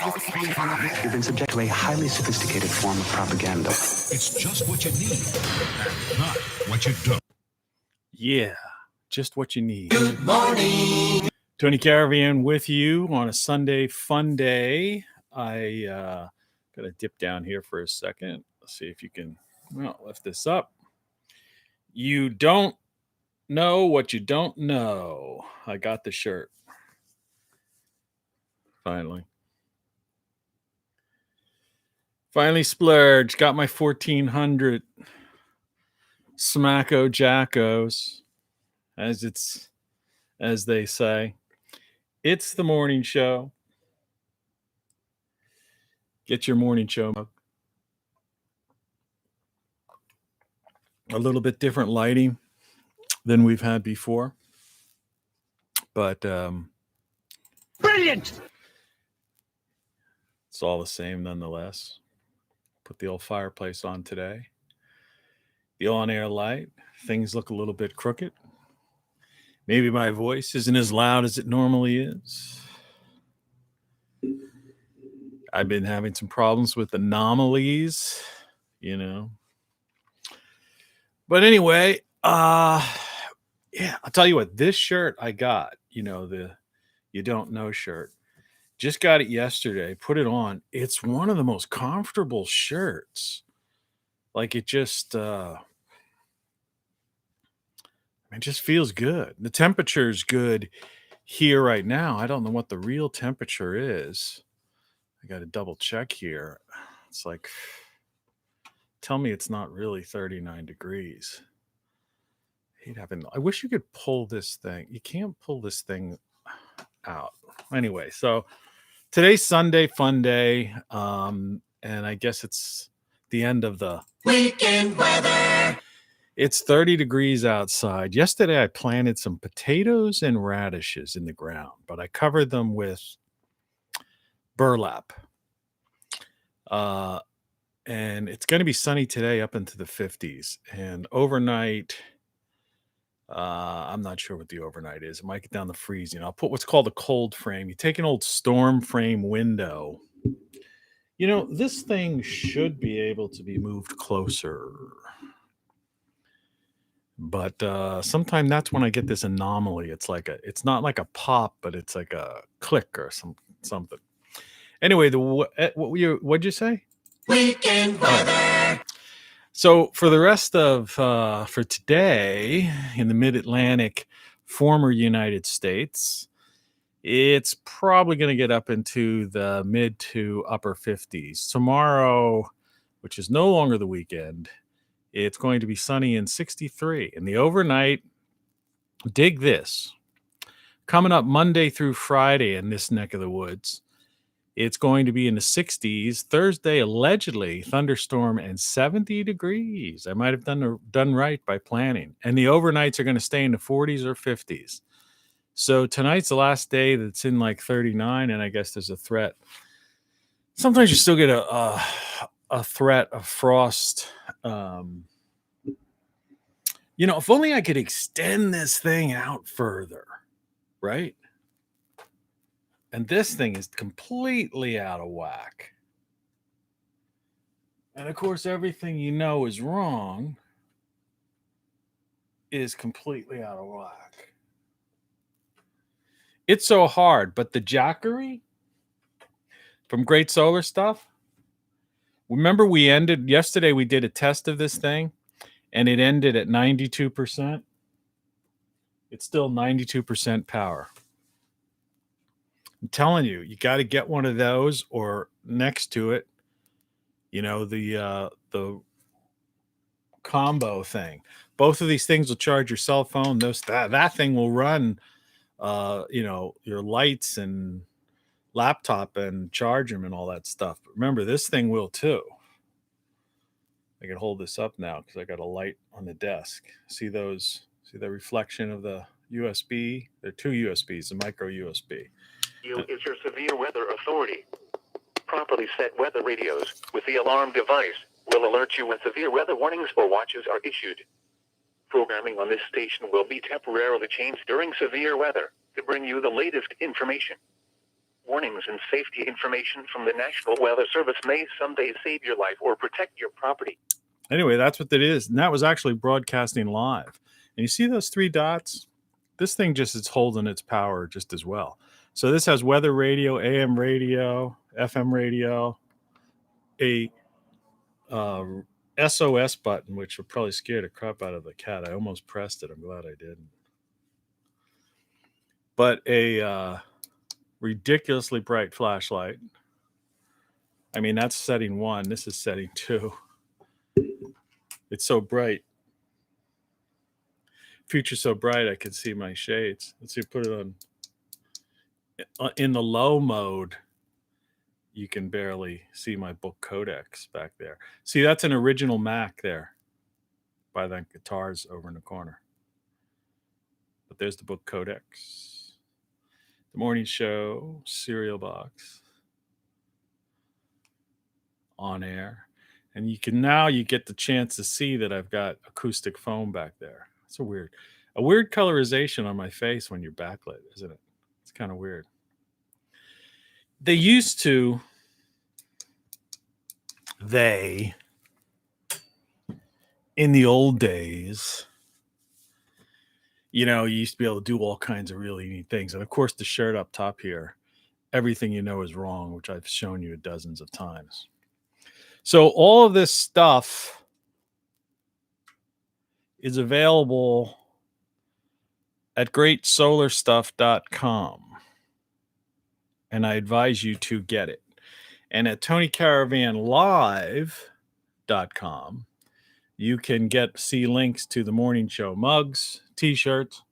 You've been subject to a highly sophisticated form of propaganda. It's just what you need, and not what you don't. Yeah, just what you need. Good morning. Tony Caravan with you on a Sunday fun day. I got to dip down here for a second. Let's see if you can lift this up. You don't know what you don't know. I got the shirt. Finally splurged. Got my 1400 Smacko Jackos, as they say. It's the morning show. Get your morning show mug. A little bit different lighting than we've had before, but Brilliant. It's all the same nonetheless. Put the old fireplace on today. The on-air light. Things look a little bit crooked. Maybe my voice isn't as loud as it normally is. I've been having some problems with anomalies, But anyway, I'll tell you what, this shirt I got, the You Don't Know shirt. Just got it yesterday, put it on. It's one of the most comfortable shirts. Like it just feels good. The temperature's good here right now. I don't know what the real temperature is. I got to double check here. It's like, tell me it's not really 39 degrees. I wish you could pull this thing. You can't pull this thing out. Anyway, so today's Sunday-Funday, and I guess it's the end of the Weekend weather. It's 30 degrees outside. Yesterday, I planted some potatoes and radishes in the ground, but I covered them with burlap. And it's going to be sunny today up into the 50s. And overnight, I'm not sure what the overnight is. It might get down to freezing. I'll put what's called a cold frame. You take an old storm frame window. This thing should be able to be moved closer. But sometimes that's when I get this anomaly. It's not like a pop, but it's like a click or something. Anyway, what'd you say? Weekend weather. So for the rest of for today in the Mid-Atlantic, former United States, it's probably going to get up into the mid to upper 50s. Tomorrow, which is no longer the weekend, it's going to be sunny and 63. And the overnight, dig this, coming up Monday through Friday in this neck of the woods, it's going to be in the 60s. Thursday, allegedly, thunderstorm and 70 degrees. I might have done right by planning. And the overnights are going to stay in the 40s or 50s. So tonight's the last day that's in like 39, and I guess there's a threat. Sometimes you still get a threat of frost. If only I could extend this thing out further, right? And this thing is completely out of whack. And of course, everything is wrong is completely out of whack. It's so hard, but the Jackery from Great Solar Stuff, remember yesterday we did a test of this thing, and it ended at 92%. It's still 92% power. I'm telling you, you got to get one of those or next to it, the combo thing. Both of these things will charge your cell phone. That thing will run, your lights and laptop and charge them and all that stuff. But remember, this thing will too. I can hold this up now because I got a light on the desk. See the reflection of the USB? There are two USBs, a micro USB. Is your severe weather authority. Properly set weather radios with the alarm device will alert you when severe weather warnings or watches are issued. Programming on this station will be temporarily changed during severe weather to bring you the latest information. Warnings and safety information from the National Weather Service may someday save your life or protect your property. Anyway, that's what that is. And that was actually broadcasting live. And you see those 3 dots? This thing just is holding its power just as well. So this has weather radio, AM radio, FM radio, a SOS button, which would probably scare the crap out of the cat. I almost pressed it. I'm glad I didn't. But a ridiculously bright flashlight. I mean, that's setting 1. This is setting 2. It's so bright. Future's so bright I can see my shades. Let's see, put it on in the low mode. You can barely see my book codex back there. See, that's an original Mac there by the guitars over in the corner. But there's the book codex. The morning show, cereal box, on air. And you get the chance to see that I've got acoustic foam back there. It's a weird colorization on my face when you're backlit, isn't it? It's kind of weird. They used to, in the old days, you used to be able to do all kinds of really neat things. And of course, the shirt up top here, everything you know is wrong, which I've shown you dozens of times. So all of this stuff is available at greatsolarstuff.com. And I advise you to get it. And at TonyCaravanLive.com, you can see links to the morning show mugs, t-shirts,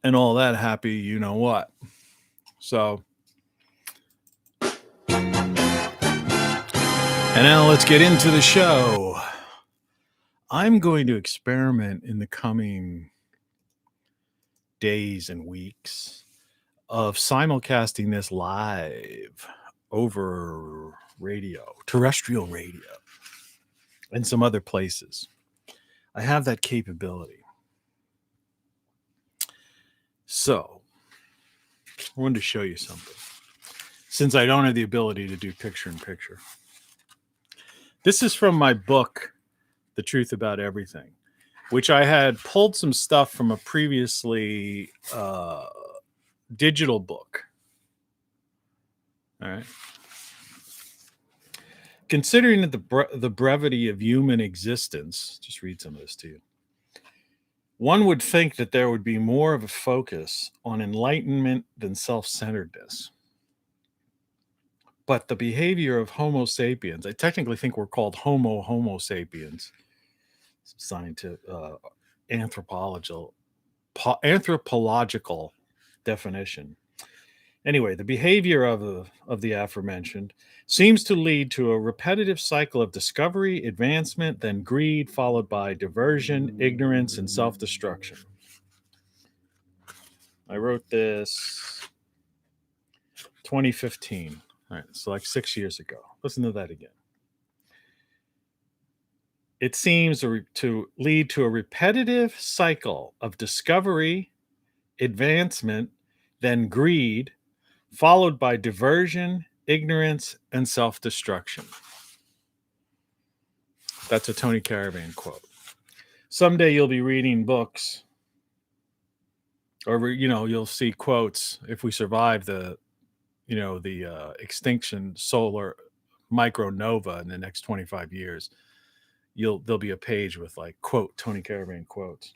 and all that happy you know what. So, and now let's get into the show. I'm going to experiment in the coming days and weeks of simulcasting this live over radio, terrestrial radio, and some other places. I have that capability. So, I wanted to show you something. Since I don't have the ability to do picture-in-picture. This is from my book, The Truth About Everything, which I had pulled some stuff from a previously digital book. All right. Considering that the brevity of human existence, just read some of this to you. One would think that there would be more of a focus on enlightenment than self-centeredness. But the behavior of Homo sapiens, I technically think we're called Homo sapiens, scientific, anthropological definition. Anyway, the behavior of the aforementioned seems to lead to a repetitive cycle of discovery, advancement, then greed, followed by diversion, ignorance, and self-destruction. I wrote this 2015. All right, so like 6 years ago. Listen to that again. It seems to lead to a repetitive cycle of discovery, advancement, then greed, followed by diversion, ignorance, and self-destruction. That's a Tony Caravan quote. Someday you'll be reading books, or you'll see quotes. If we survive the extinction solar micronova in the next 25 years, there'll be a page with like quote Tony Caravan quotes.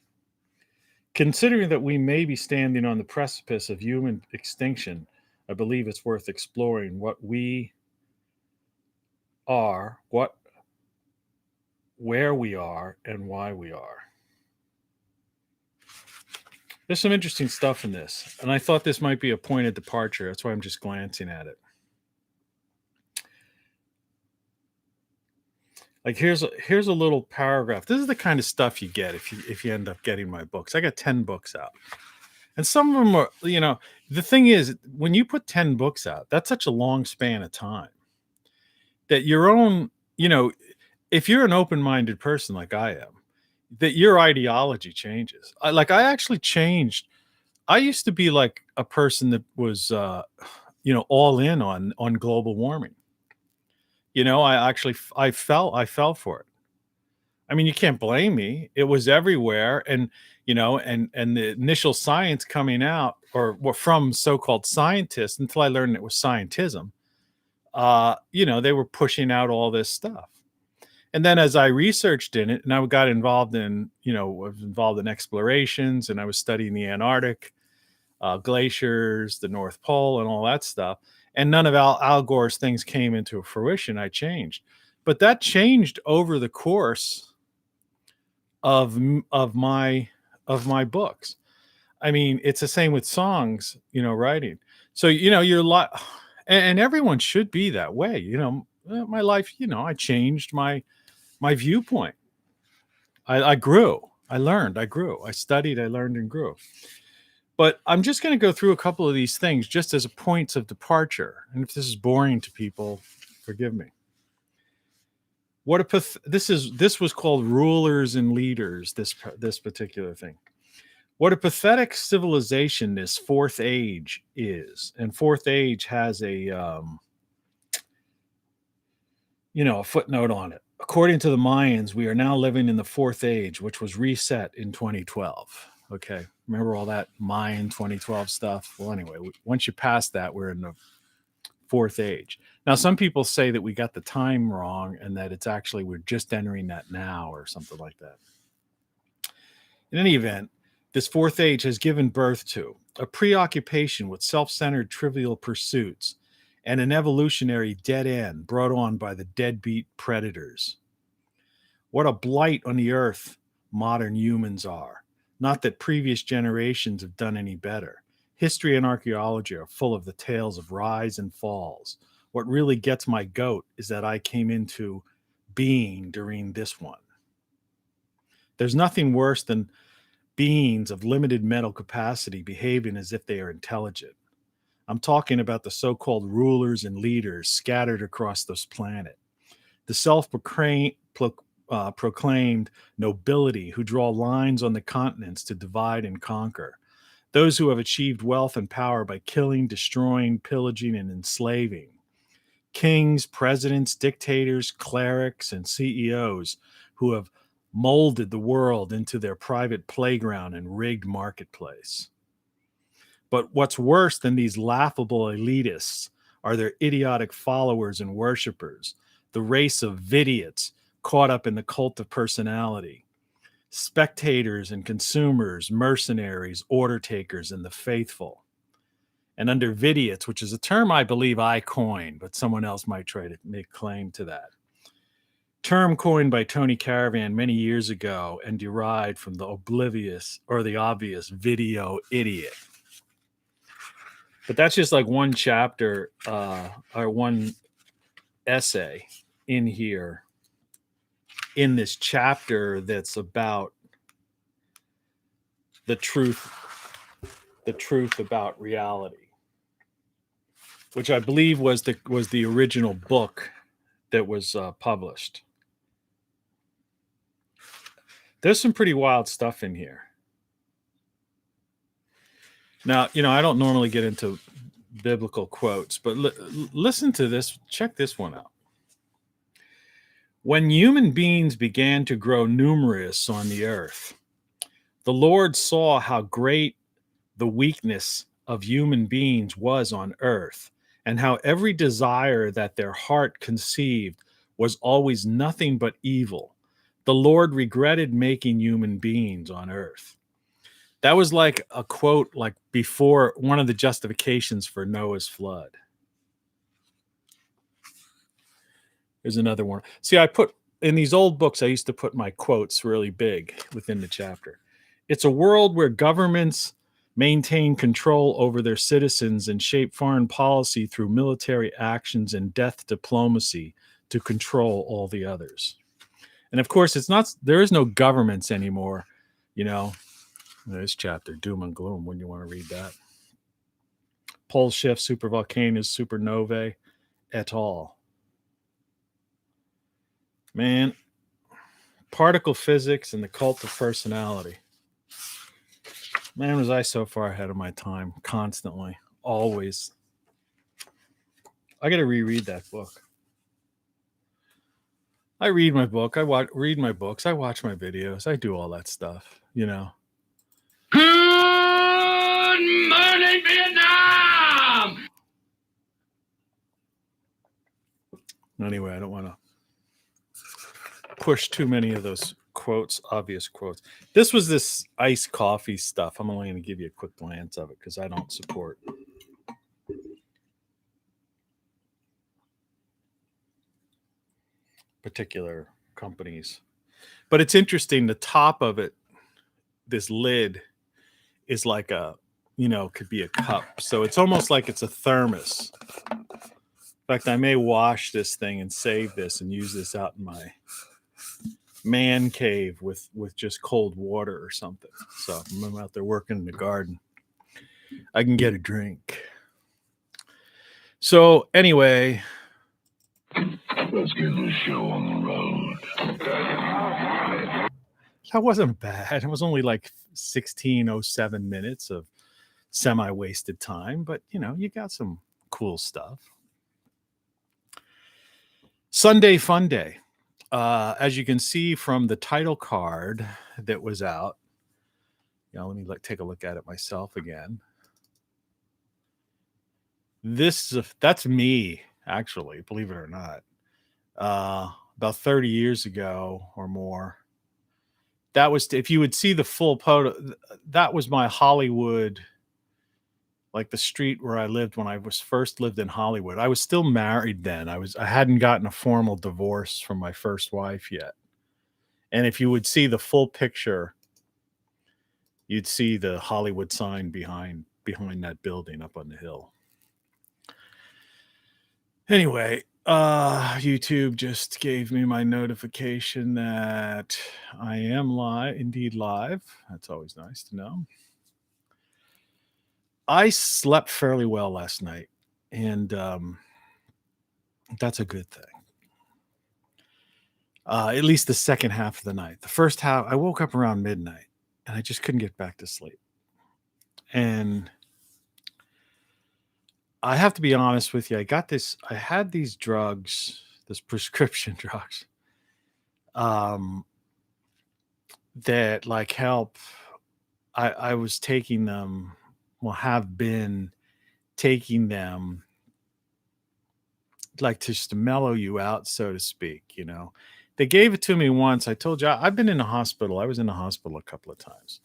Considering that we may be standing on the precipice of human extinction, I believe it's worth exploring what we are, where we are, and why we are. There's some interesting stuff in this, and I thought this might be a point of departure. That's why I'm just glancing at it. Like here's a little paragraph. This is the kind of stuff you get if you end up getting my books. I got 10 books out. And some of them are, the thing is, when you put 10 books out, that's such a long span of time that your own, if you're an open-minded person like I am, that your ideology changes. I actually changed I used to be like a person that was, all in on global warming. I actually I fell for it. I mean, you can't blame me. It was everywhere, and the initial science coming out, or from so-called scientists, until I learned it was scientism. They were pushing out all this stuff, and then as I researched in it, and I got involved in, was involved in explorations, and I was studying the Antarctic glaciers, the North Pole, and all that stuff. And none of Al Gore's things came into fruition. I changed, but that changed over the course of my books. I mean, it's the same with songs, writing. So you're like, and everyone should be that way. My life. I changed my viewpoint. I grew. I learned. I grew. I studied. I learned and grew. But I'm just going to go through a couple of these things just as points of departure. And if this is boring to people, forgive me. This was called Rulers and Leaders, this particular thing. What a pathetic civilization this fourth age is. And fourth age has a footnote on it. According to the Mayans, we are now living in the fourth age, which was reset in 2012. Okay. Remember all that Mayan 2012 stuff? Well, anyway, once you pass that, we're in the fourth age. Now, some people say that we got the time wrong and that it's actually, we're just entering that now or something like that. In any event, this fourth age has given birth to a preoccupation with self-centered trivial pursuits and an evolutionary dead end brought on by the deadbeat predators. What a blight on the earth modern humans are. Not that previous generations have done any better. History and archaeology are full of the tales of rise and falls. What really gets my goat is that I came into being during this one. There's nothing worse than beings of limited mental capacity behaving as if they are intelligent. I'm talking about the so-called rulers and leaders scattered across this planet. The proclaimed nobility who draw lines on the continents to divide and conquer. Those who have achieved wealth and power by killing, destroying, pillaging, and enslaving. Kings, presidents, dictators, clerics, and CEOs who have molded the world into their private playground and rigged marketplace. But what's worse than these laughable elitists are their idiotic followers and worshipers, the race of vidiots caught up in the cult of personality, spectators and consumers, mercenaries, order takers, and the faithful. And under vidiots, which is a term I believe I coined, but someone else might try to make claim to that. Term coined by Tony Caravan many years ago and derived from the oblivious or the obvious video idiot. But that's just like one chapter or one essay in here, in this chapter that's about the truth about reality, which I believe was the original book that was published. There's some pretty wild stuff in here. Now, I don't normally get into biblical quotes, but listen to this. Check this one out. When human beings began to grow numerous on the earth, the Lord saw how great the weakness of human beings was on earth, and how every desire that their heart conceived was always nothing but evil. The Lord regretted making human beings on earth. That was like a quote, like before one of the justifications for Noah's flood. There's another one. See, I put in these old books, I used to put my quotes really big within the chapter. It's a world where governments maintain control over their citizens and shape foreign policy through military actions and death diplomacy to control all the others. And of course, there is no governments anymore, This chapter, doom and gloom, when you want to read that. Pole shift, supervolcanoes, supernovae, et al. Man, particle physics and the cult of personality. Man, was I so far ahead of my time, constantly, always. I got to reread that book. I read my book. read my books. I watch my videos. I do all that stuff, you know. Good morning, Vietnam! Anyway, I don't want to push too many of those quotes, obvious quotes. This was this iced coffee stuff. I'm only going to give you a quick glance of it because I don't support particular companies. But it's interesting. The top of it, this lid, is like a, could be a cup. So it's almost like it's a thermos. In fact, I may wash this thing and save this and use this out in my man cave with just cold water or something. So if I'm out there working in the garden, I can get a drink. So anyway, Let's get this show on the road. that wasn't bad. It was only like 16:07 minutes of semi-wasted time, but you got some cool stuff. Sunday-Funday. As you can see from the title card that was out, let me take a look at it myself again. That's me, actually, believe it or not. About 30 years ago or more. That was, if you would see the full photo, that was my Hollywood, like the street where I lived when I was first lived in Hollywood. I was still married then. I hadn't gotten a formal divorce from my first wife yet. And if you would see the full picture, you'd see the Hollywood sign behind that building up on the hill. Anyway, YouTube just gave me my notification that I am indeed live. That's always nice to know. I slept fairly well last night, and that's a good thing. At least the second half of the night. The first half, I woke up around midnight, and I just couldn't get back to sleep. And I have to be honest with you. I had these drugs, this prescription drugs, that like help. I was taking them, have been taking them like just to mellow you out, so to speak. They gave it to me once. I told you I've been in the hospital. I was in the hospital a couple of times.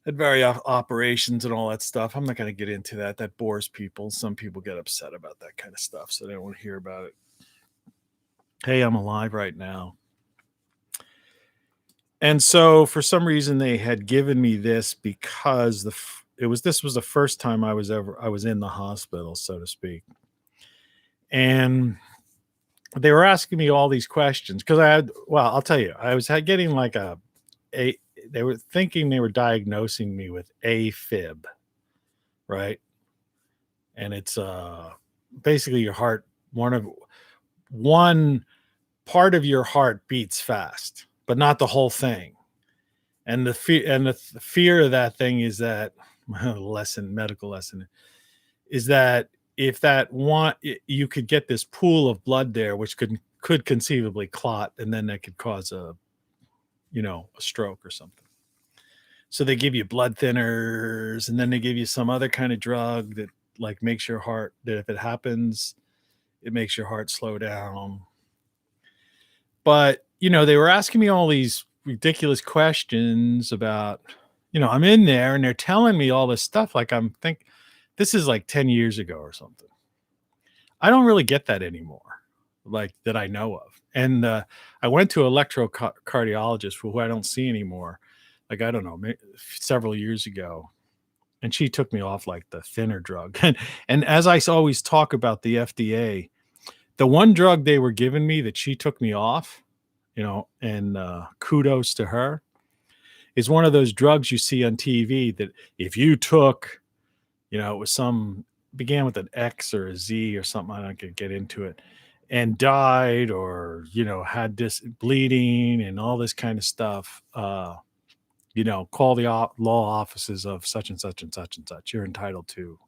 Had various operations and all that stuff. I'm not going to get into that. That bores people. Some people get upset about that kind of stuff, so they don't want to hear about it. Hey, I'm alive right now. And so for some reason they had given me this because this was the first time I was in the hospital, so to speak. And they were asking me all these questions because I'll tell you, I was getting like they were thinking they were diagnosing me with AFib, right? And it's basically your heart, one part of your heart beats fast, but not the whole thing. And the fear of that thing is that medical lesson is that if you could get this pool of blood there, which could conceivably clot, and then that could cause a stroke or something. So they give you blood thinners, and then they give you some other kind of drug that like makes your heart, that if it happens, it makes your heart slow down. But, they were asking me all these ridiculous questions about, I'm in there and they're telling me all this stuff. Like this is like 10 years ago or something. I don't really get that anymore, like that I know of. And I went to an electrocardiologist who I don't see anymore. Like, I don't know, several years ago. And she took me off like the thinner drug. And as I always talk about the FDA, the one drug they were giving me that she took me off, and kudos to her, is one of those drugs you see on TV that if you took, it was began with an X or a Z or something, I don't get into it, and died or, had this bleeding and all this kind of stuff, call the law offices of such and such and such and such. You're entitled to,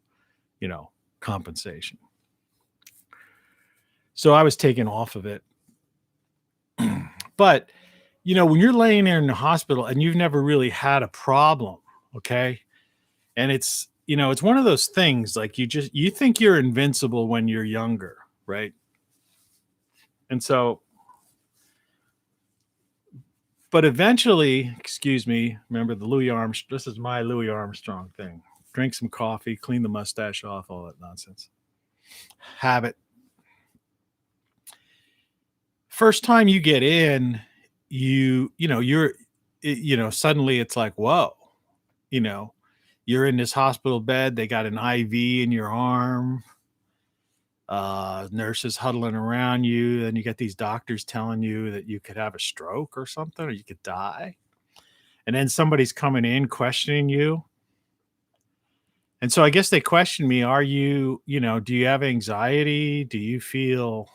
compensation. So I was taken off of it. But, when you're laying there in the hospital and you've never really had a problem, okay? And it's one of those things, like you think you're invincible when you're younger, right? And so, but eventually, excuse me, remember the Louis Armstrong, this is my Louis Armstrong thing. Drink some coffee, clean the mustache off, all that nonsense. Habit. First time you get in, suddenly it's like, whoa, you're in this hospital bed. They got an IV in your arm. Nurses huddling around you. Then you get these doctors telling you that you could have a stroke or something, or you could die. And then somebody's coming in questioning you. And so I guess they question me, are you, do you have anxiety? Do you feel,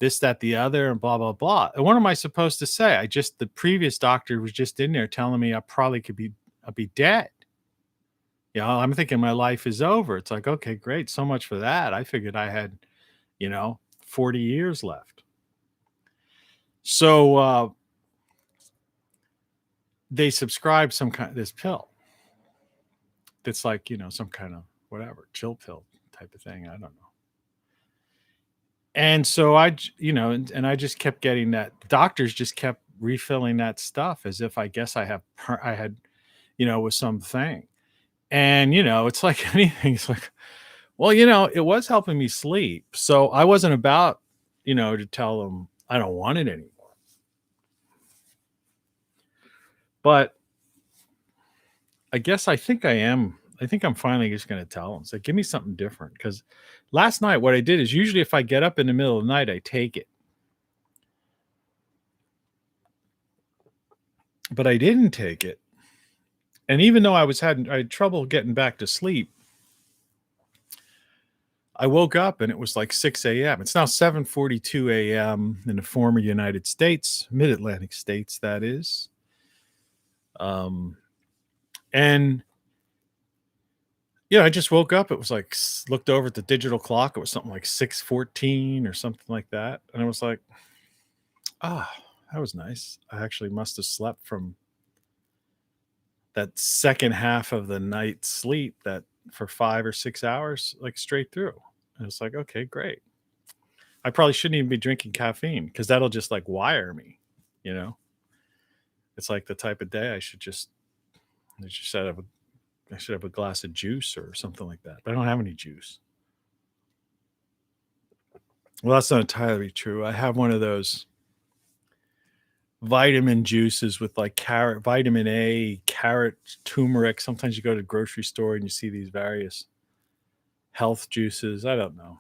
this, that, the other, and blah, blah, blah. And what am I supposed to say? The previous doctor was just in there telling me I probably I'll be dead. I'm thinking my life is over. It's like, okay, great. So much for that. I figured I had, 40 years left. So they subscribe this pill. That's like, some kind of whatever, chill pill type of thing. I don't know. And so I just kept getting that. Doctors just kept refilling that stuff as if I guess I had, with something. And, it's like anything. It's like, well, it was helping me sleep. So I wasn't about, to tell them I don't want it anymore. But I guess I think I'm finally just going to tell them. So give me something different. Because last night, what I did is usually if I get up in the middle of the night, I take it. But I didn't take it. And even though I had trouble getting back to sleep, I woke up and it was like 6 a.m. It's now 7:42 a.m. in the former United States, mid-Atlantic states, that is. And I just woke up. It was like, looked over at the digital clock. It was something like 6:14 or something like that. And I was like, that was nice. I actually must have slept from that second half of the night sleep that for 5 or 6 hours, like straight through. And it's like, okay, great. I probably shouldn't even be drinking caffeine because that'll just like wire me, It's like the type of day I should have a glass of juice or something like that. But I don't have any juice. Well, that's not entirely true. I have one of those vitamin juices with like vitamin A, carrot, turmeric. Sometimes you go to the grocery store and you see these various health juices. I don't know.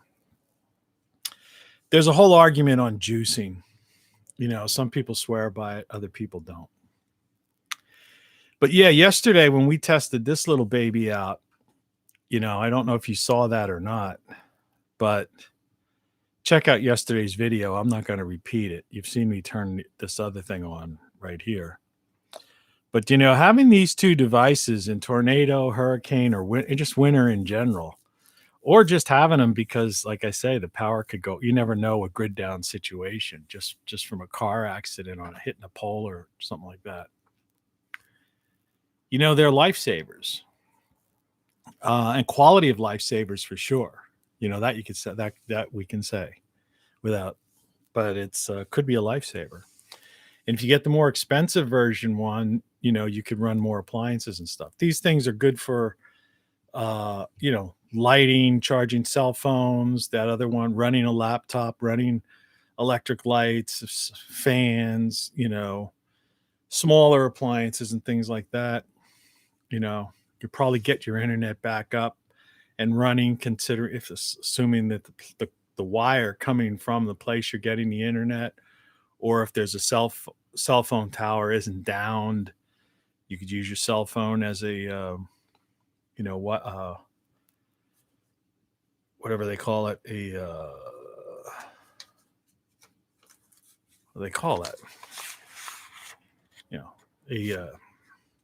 There's a whole argument on juicing. Some people swear by it, other people don't. But yeah, yesterday when we tested this little baby out, I don't know if you saw that or not, but check out yesterday's video. I'm not going to repeat it. You've seen me turn this other thing on right here. But, having these two devices in tornado, hurricane, or just winter in general, or just having them because, like I say, the power could go. You never know a grid down situation just from a car accident on hitting a pole or something like that. They're lifesavers and quality of lifesavers for sure. That you could say that we can say without, but it's could be a lifesaver. And if you get the more expensive version one, you could run more appliances and stuff. These things are good for, lighting, charging cell phones, that other one, running a laptop, running electric lights, fans, smaller appliances and things like that. You probably get your internet back up and running, assuming that the wire coming from the place you're getting the internet, or if there's a cell phone tower isn't downed, you could use your cell phone as a, whatever they call it, what do they call that?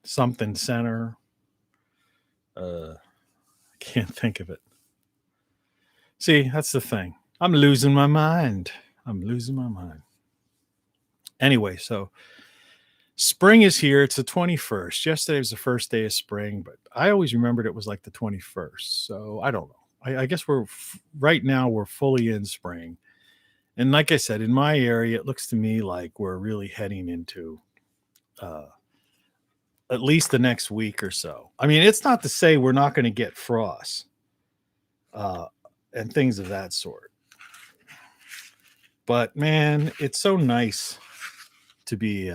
something center. I can't think of it. See, that's the thing. I'm losing my mind. Anyway, so spring is here. It's the 21st. Yesterday was the first day of spring, but I always remembered it was like the 21st. So I don't know. I guess right now we're fully in spring. And like I said, in my area, it looks to me like we're really heading into at least the next week or so. I mean, it's not to say we're not going to get frost and things of that sort. But man, it's so nice to be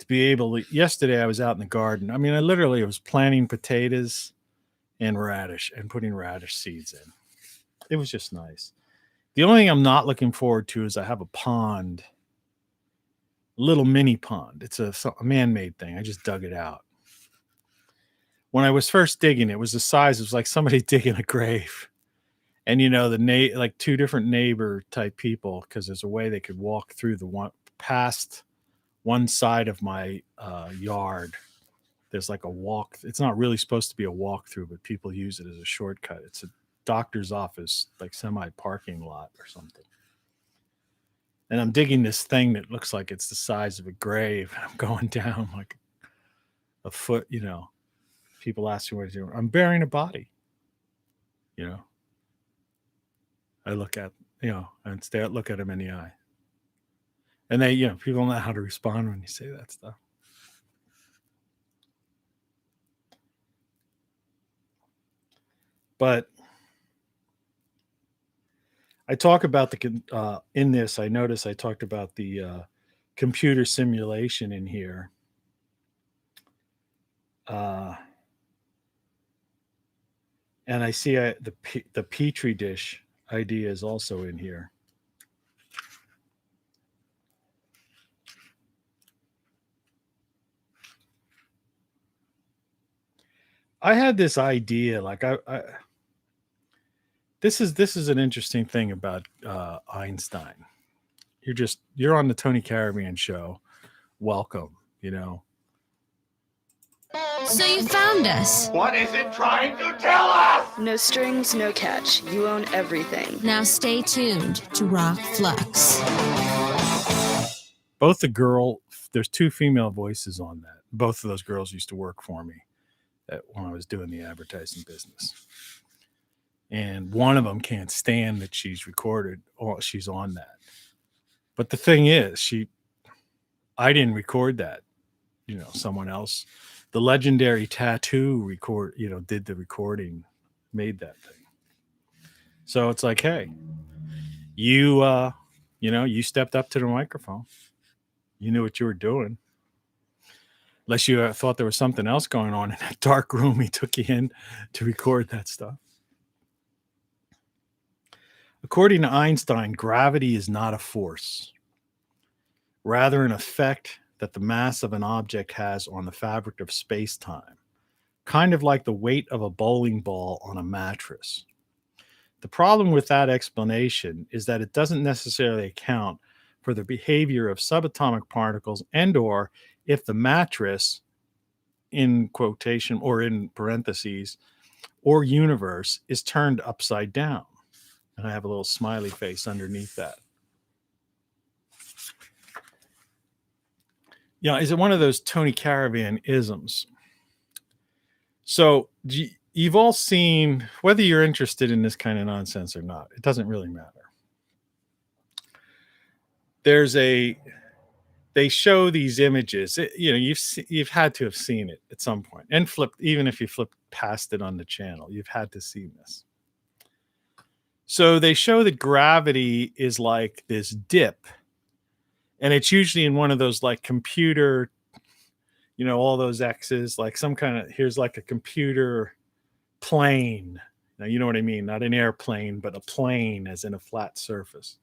able to. Yesterday, I was out in the garden. I mean, I literally was planting potatoes and radish and putting radish seeds in. It was just nice. The only thing I'm not looking forward to is I have a pond, a little mini pond. It's a man-made thing. I just dug it out. When I was first digging, it was the size. It was like somebody digging a grave. And you know, like two different neighbor type people, because there's a way they could walk through past one side of my yard. There's like a walk. It's not really supposed to be a walkthrough, but people use it as a shortcut. It's a doctor's office, like semi-parking lot or something. And I'm digging this thing that looks like it's the size of a grave. I'm going down like a foot, you know. People ask me what I'm doing. I'm burying a body, you know. I look at, you know, and look at him in the eye. And they, you know, people don't know how to respond when you say that stuff. But I talk about in this, I notice I talked about the computer simulation in here. And I see the Petri dish idea is also in here. I had this idea, like this is an interesting thing about Einstein. You're on the Tony Caravan show. Welcome, you know. So you found us. What is it trying to tell us? No strings, no catch. You own everything. Now stay tuned to Rock Flux. There's two female voices on that. Both of those girls used to work for me when I was doing the advertising business. And one of them can't stand that she's recorded or she's on that. But the thing is, I didn't record that. You know, someone else, the legendary Tattoo did the recording, made that thing. So it's like, hey, you stepped up to the microphone. You knew what you were doing. Unless you thought there was something else going on in that dark room he took you in to record that stuff. According to Einstein, gravity is not a force, rather an effect that the mass of an object has on the fabric of space-time, kind of like the weight of a bowling ball on a mattress. The problem with that explanation is that it doesn't necessarily account for the behavior of subatomic particles and/or if the mattress, in quotation or in parentheses, or universe is turned upside down. And I have a little smiley face underneath that. Yeah, is it one of those Tony Caravan isms? So you've all seen, whether you're interested in this kind of nonsense or not, it doesn't really matter. They show these images. You've had to have seen it at some point, and even if you flip past it on the channel, you've had to see this. So they show that gravity is like this dip, and it's usually in one of those like computer, all those X's, like some kind of, here's like a computer plane. Now, you know what I mean? Not an airplane, but a plane as in a flat surface.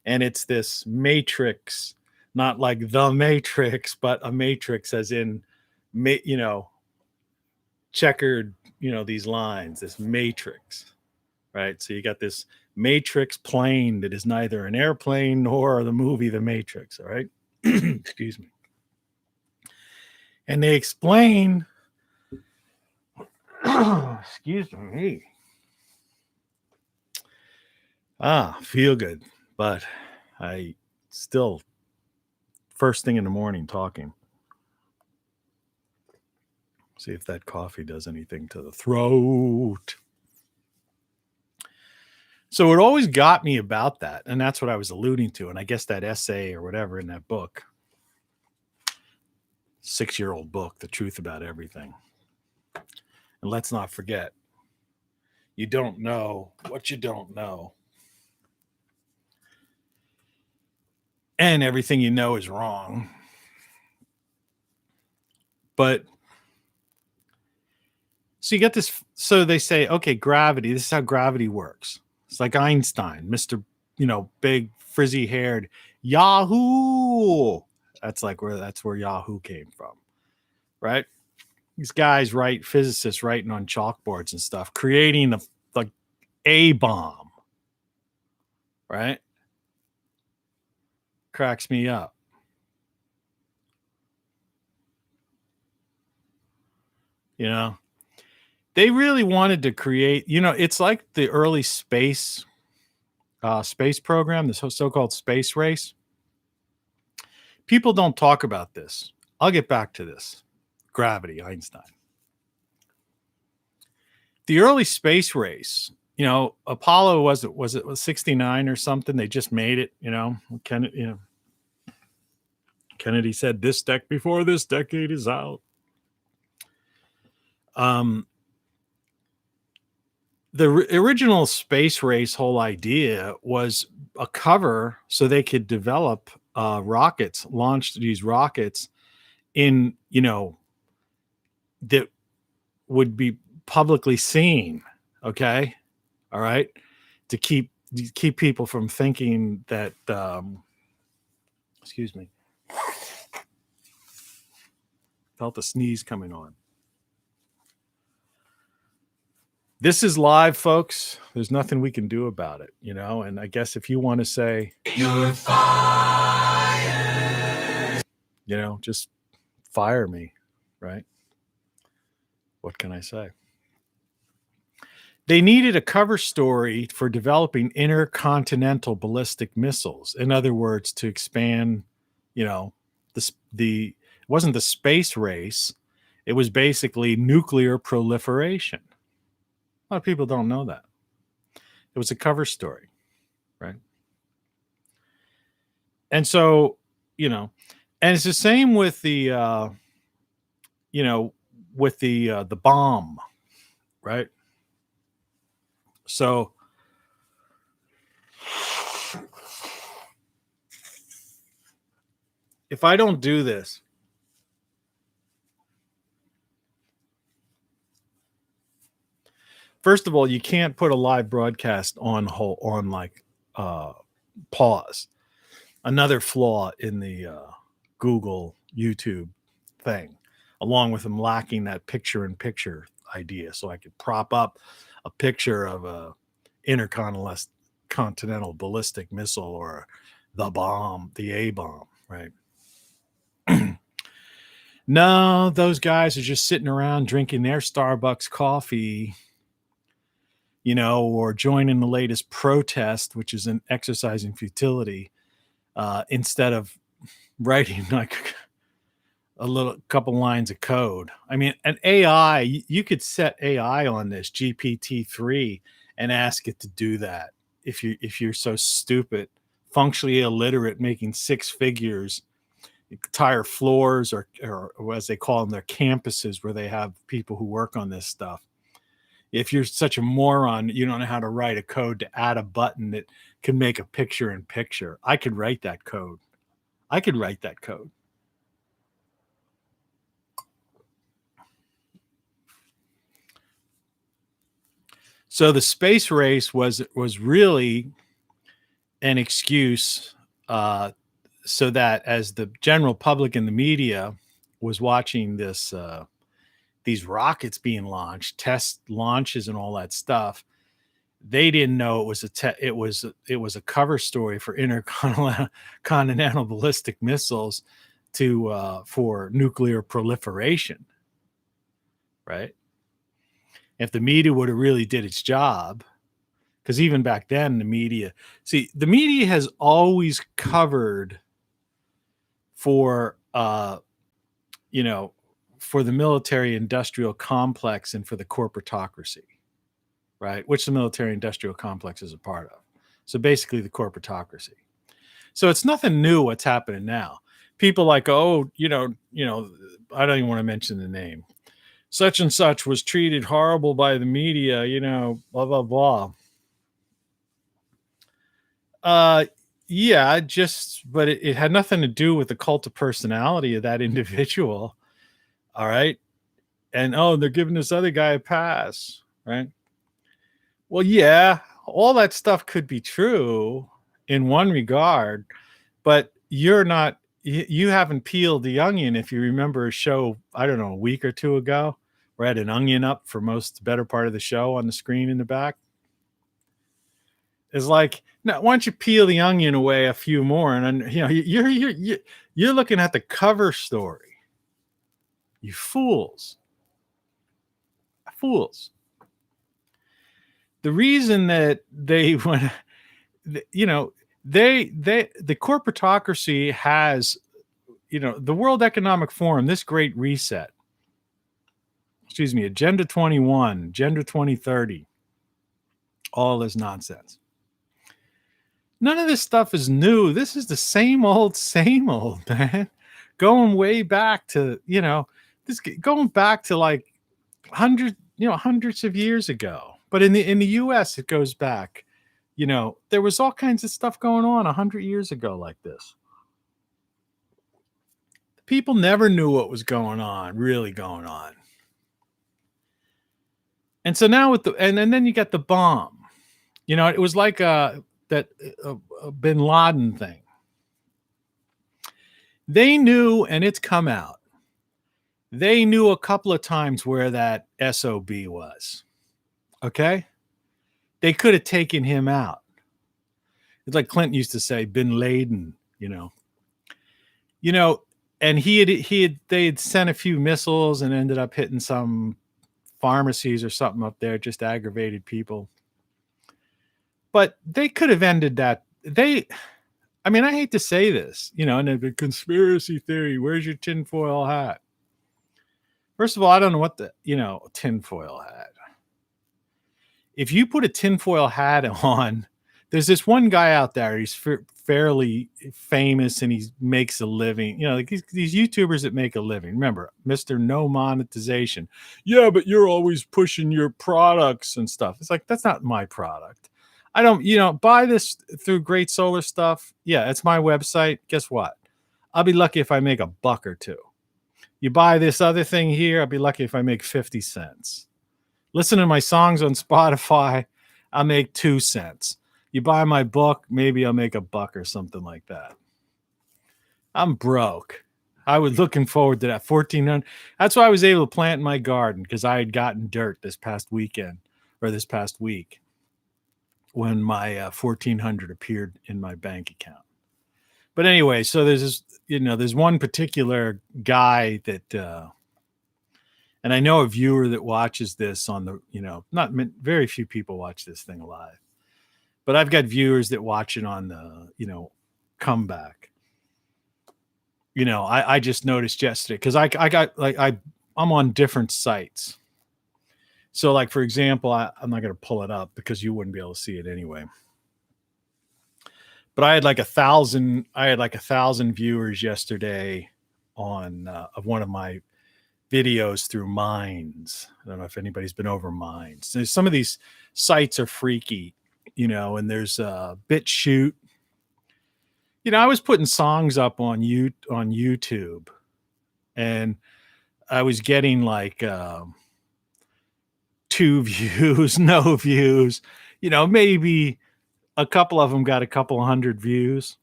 And it's this matrix, not like the Matrix, but a matrix as in, checkered, these lines, this matrix, right? So you got this matrix plane that is neither an airplane nor the movie The Matrix, all right? Excuse me. And they explain, excuse me. Feel good. But I still, first thing in the morning, talking. See if that coffee does anything to the throat. So it always got me about that. And that's what I was alluding to. And I guess that essay or whatever in that book, 6-year-old book, The Truth About Everything. And let's not forget, you don't know what you don't know. And everything you know is wrong. But so you get this. So they say, okay, gravity, this is how gravity works. It's like Einstein, Mr. Big frizzy haired Yahoo. That's where Yahoo came from, right? These guys physicists writing on chalkboards and stuff, creating a bomb, right? Cracks me up. They really wanted to create, it's like the early space program, the so-called space race. People don't talk about this. I'll get back to this. Gravity, Einstein. The early space race, Apollo was 69 or something. They just made it, Kennedy said before this decade is out. The original space race whole idea was a cover so they could develop rockets, launch these rockets in, that would be publicly seen. Okay. All right. To keep people from thinking that, excuse me, felt a sneeze coming on. This is live, folks. There's nothing we can do about it, and I guess if you want to say you're fired, just fire me, right? What can I say? They needed a cover story for developing intercontinental ballistic missiles. In other words, to expand, it wasn't the space race. It was basically nuclear proliferation. A lot of people don't know that. It was a cover story, right? And so, and it's the same with the, the bomb, right? So if I don't do this, first of all, you can't put a live broadcast on pause. Another flaw in the Google YouTube thing, along with them lacking that picture-in-picture idea. So I could prop up a picture of a intercontinental ballistic missile or the bomb, the A-bomb, right? No, those guys are just sitting around drinking their Starbucks coffee, or joining the latest protest, which is an exercise in futility, instead of writing like a couple lines of code. I mean, an AI, you could set AI on this GPT-3 and ask it to do that. If you're so stupid, functionally illiterate, making six figures, entire floors or as they call them, their campuses where they have people who work on this stuff. If you're such a moron, you don't know how to write a code to add a button that can make a picture in picture. I could write that code. So the space race was really an excuse so that as the general public and the media was watching these rockets being launched, test launches and all that stuff, they didn't know it was a cover story for intercontinental ballistic missiles for nuclear proliferation, right? If the media would have really did its job, because even back then the media has always covered for for the military industrial complex and for the corporatocracy, right? Which the military industrial complex is a part of. So basically the corporatocracy. So it's nothing new what's happening now. People like, oh, I don't even want to mention the name. Such and such was treated horrible by the media, blah, blah, blah. Yeah, but it had nothing to do with the cult of personality of that individual. All right. And they're giving this other guy a pass, right? Well, yeah, all that stuff could be true in one regard, but you haven't peeled the onion. If you remember a show, I don't know, a week or two ago, where I had an onion up for the better part of the show on the screen in the back. It's like, now, why don't you peel the onion away a few more, and then you're looking at the cover story. You fools. The reason that they went, the corporatocracy has, the World Economic Forum, this great reset, Agenda 21, Agenda 2030, all this nonsense. None of this stuff is new. This is the same old, man. Going way back to, going back to like hundreds of years ago. But in the US, it goes back, there was all kinds of stuff going on 100 years ago like this. People never knew what was really going on. And so now and then you get the bomb. It was like that bin Laden thing. They knew, and it's come out, they knew a couple of times where that SOB was. Okay? They could have taken him out. It's like Clinton used to say, bin Laden, and they had sent a few missiles and ended up hitting some pharmacies or something up there, just aggravated people. But they could have ended that. I hate to say this, and the conspiracy theory, where's your tinfoil hat? First of all, I don't know what the, tinfoil hat. If you put a tinfoil hat on, there's this one guy out there, he's fairly famous and he makes a living. Like these YouTubers that make a living. Remember, Mr. No Monetization. Yeah, but you're always pushing your products and stuff. It's like, that's not my product. I don't, buy this through Great Solar Stuff. Yeah, it's my website. Guess what? I'll be lucky if I make $1 or $2. You buy this other thing here, I'll be lucky if I make 50 cents. Listen to my songs on Spotify, I'll make 2 cents. You buy my book, maybe I'll make $1 or something like that. I'm broke. I was looking forward to that 1,400. That's why I was able to plant in my garden, because I had gotten dirt this past week when my 1,400 appeared in my bank account. But anyway, so there's this, there's one particular guy that, and I know a viewer that watches this on the, very few people watch this thing live, but I've got viewers that watch it on the, comeback. I just noticed yesterday, because I got I'm on different sites. So like, for example, I'm not going to pull it up because you wouldn't be able to see it anyway. But I had like 1,000 viewers yesterday on of one of my videos through Minds. I don't know if anybody's been over Minds. Some of these sites are freaky, and there's BitChute. I was putting songs up on YouTube, and I was getting like 2 views, no views. Maybe a couple of them got a couple 100 views.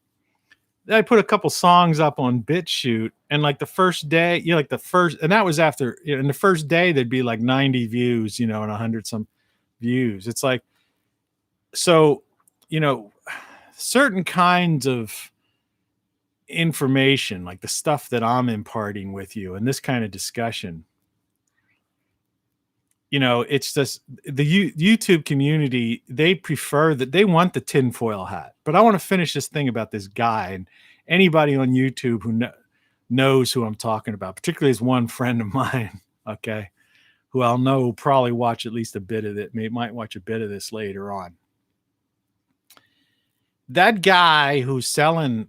Then I put a couple songs up on BitChute, and like the first day, and that was after, in the first day, there'd be like 90 views, and 100 some views. It's like, so, certain kinds of information, like the stuff that I'm imparting with you and this kind of discussion, it's just the YouTube community, they prefer that, they want the tinfoil hat. But I want to finish this thing about this guy, and anybody on YouTube who knows who I'm talking about, particularly as one friend of mine, okay, who I'll know will probably watch at least a bit of it, might watch a bit of this later on. That guy who's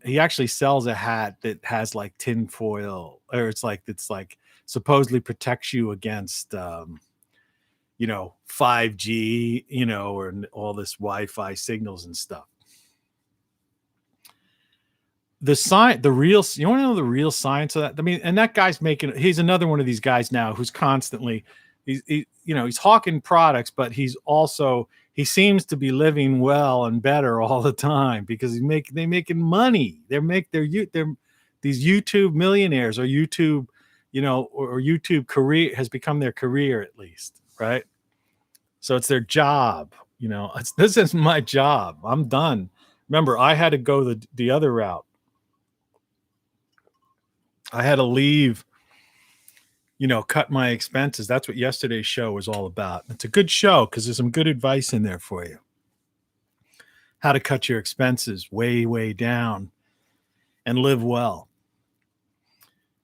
he actually sells a hat that has like tinfoil, or it's like supposedly protects you against 5G, or all this Wi-Fi signals and stuff. You want to know the real science of that? I mean, and that guy's he's another one of these guys now who's constantly, he's hawking products, but he seems to be living well and better all the time because they're making money. These YouTube millionaires, or YouTube, or YouTube career has become their career, at least, right? So it's their job. This is my job. I'm done. Remember, I had to go the other route. I had to leave, cut my expenses. That's what yesterday's show was all about. It's a good show because there's some good advice in there for you. How to cut your expenses way, way down and live well.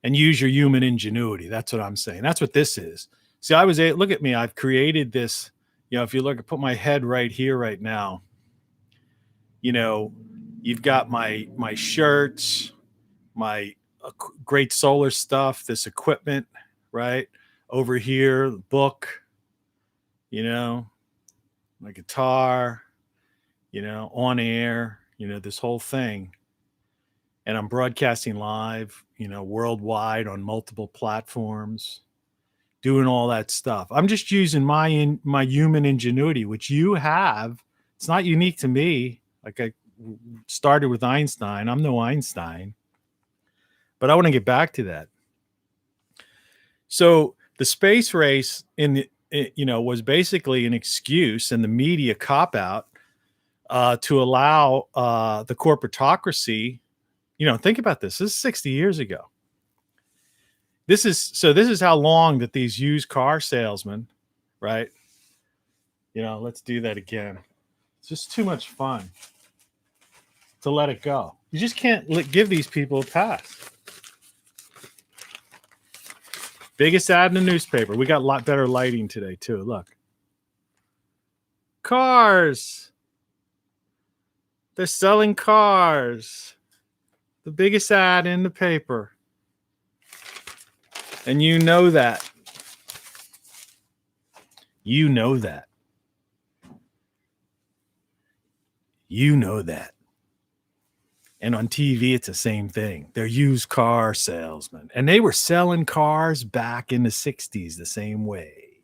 And use your human ingenuity. That's what I'm saying. That's what this is. See, look at me. I've created this, if you look, put my head right here right now, you've got my shirts, my great solar stuff, this equipment, right? Over here, the book, my guitar, on air, this whole thing. And I'm broadcasting live, worldwide on multiple platforms, doing all that stuff. I'm just using my human ingenuity, which you have. It's not unique to me. Like I started with Einstein. I'm no Einstein. But I want to get back to that. So the space race was basically an excuse and the media cop out to allow the corporatocracy. Think about this. This is 60 years ago. This is how long that these used car salesmen, right? Let's do that again. It's just too much fun to let it go. You just can't give these people a pass. Biggest ad in the newspaper. We got a lot better lighting today, too. Look. Cars. They're selling cars. The biggest ad in the paper. And you know that. You know that. You know that. And on TV, it's the same thing. They're used car salesmen. And they were selling cars back in the 60s the same way.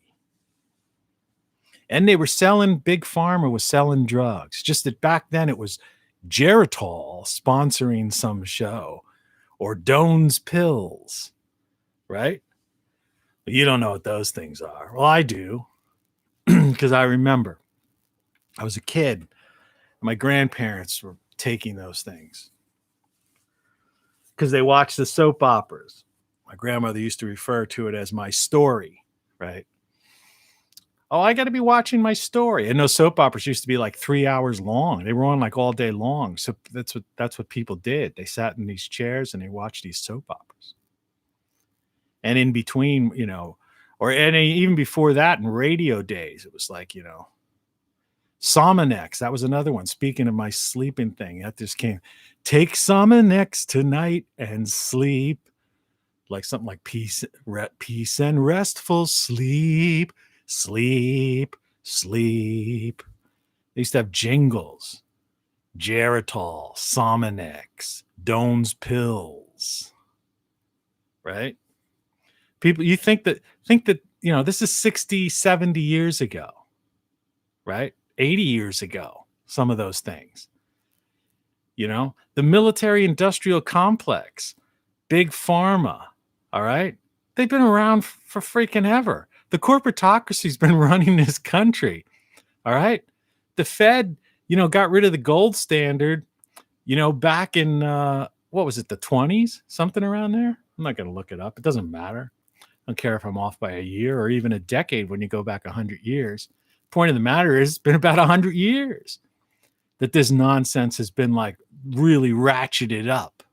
And they were Big Pharma was selling drugs. Just that back then it was Geritol sponsoring some show. Or Doan's Pills. Right? But you don't know what those things are. Well, I do. Because I remember. I was a kid. My grandparents were taking those things because they watched the soap operas. My grandmother used to refer to it as my story, right? Oh, I got to be watching my story. And those soap operas used to be like 3 hours long. They were on like all day long. So that's what people did. They sat in these chairs and they watched these soap operas. And in between, and even before that, in radio days, it was like, Somanex, that was another one. Speaking of my sleeping thing, that just came. Take Somanex tonight and sleep. Like something like peace and restful sleep, sleep, sleep. They used to have jingles. Geritol, Somanex, Doan's Pills. Right? People, you think that, this is 60, 70 years ago. Right? 80 years ago, some of those things. The military industrial complex, Big Pharma, all right? They've been around for freaking ever. The corporatocracy's been running this country, all right? The Fed, got rid of the gold standard, back in, what was it, the 20s, something around there? I'm not going to look it up. It doesn't matter. I don't care if I'm off by a year or even a decade when you go back 100 years. Point of the matter is, it's been about 100 years that this nonsense has been like really ratcheted up.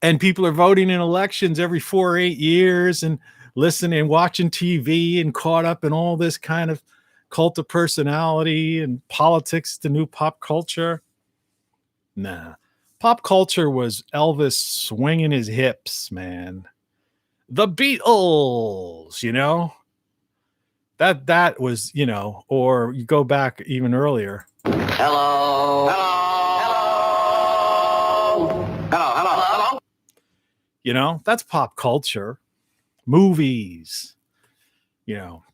And people are voting in elections every 4 or 8 years and listening and watching TV and caught up in all this kind of cult of personality and politics to new pop culture. Nah. Pop culture was Elvis swinging his hips, man. The Beatles, you know? That was, you know, or you go back even earlier. Hello. You know, that's pop culture. Movies, you know,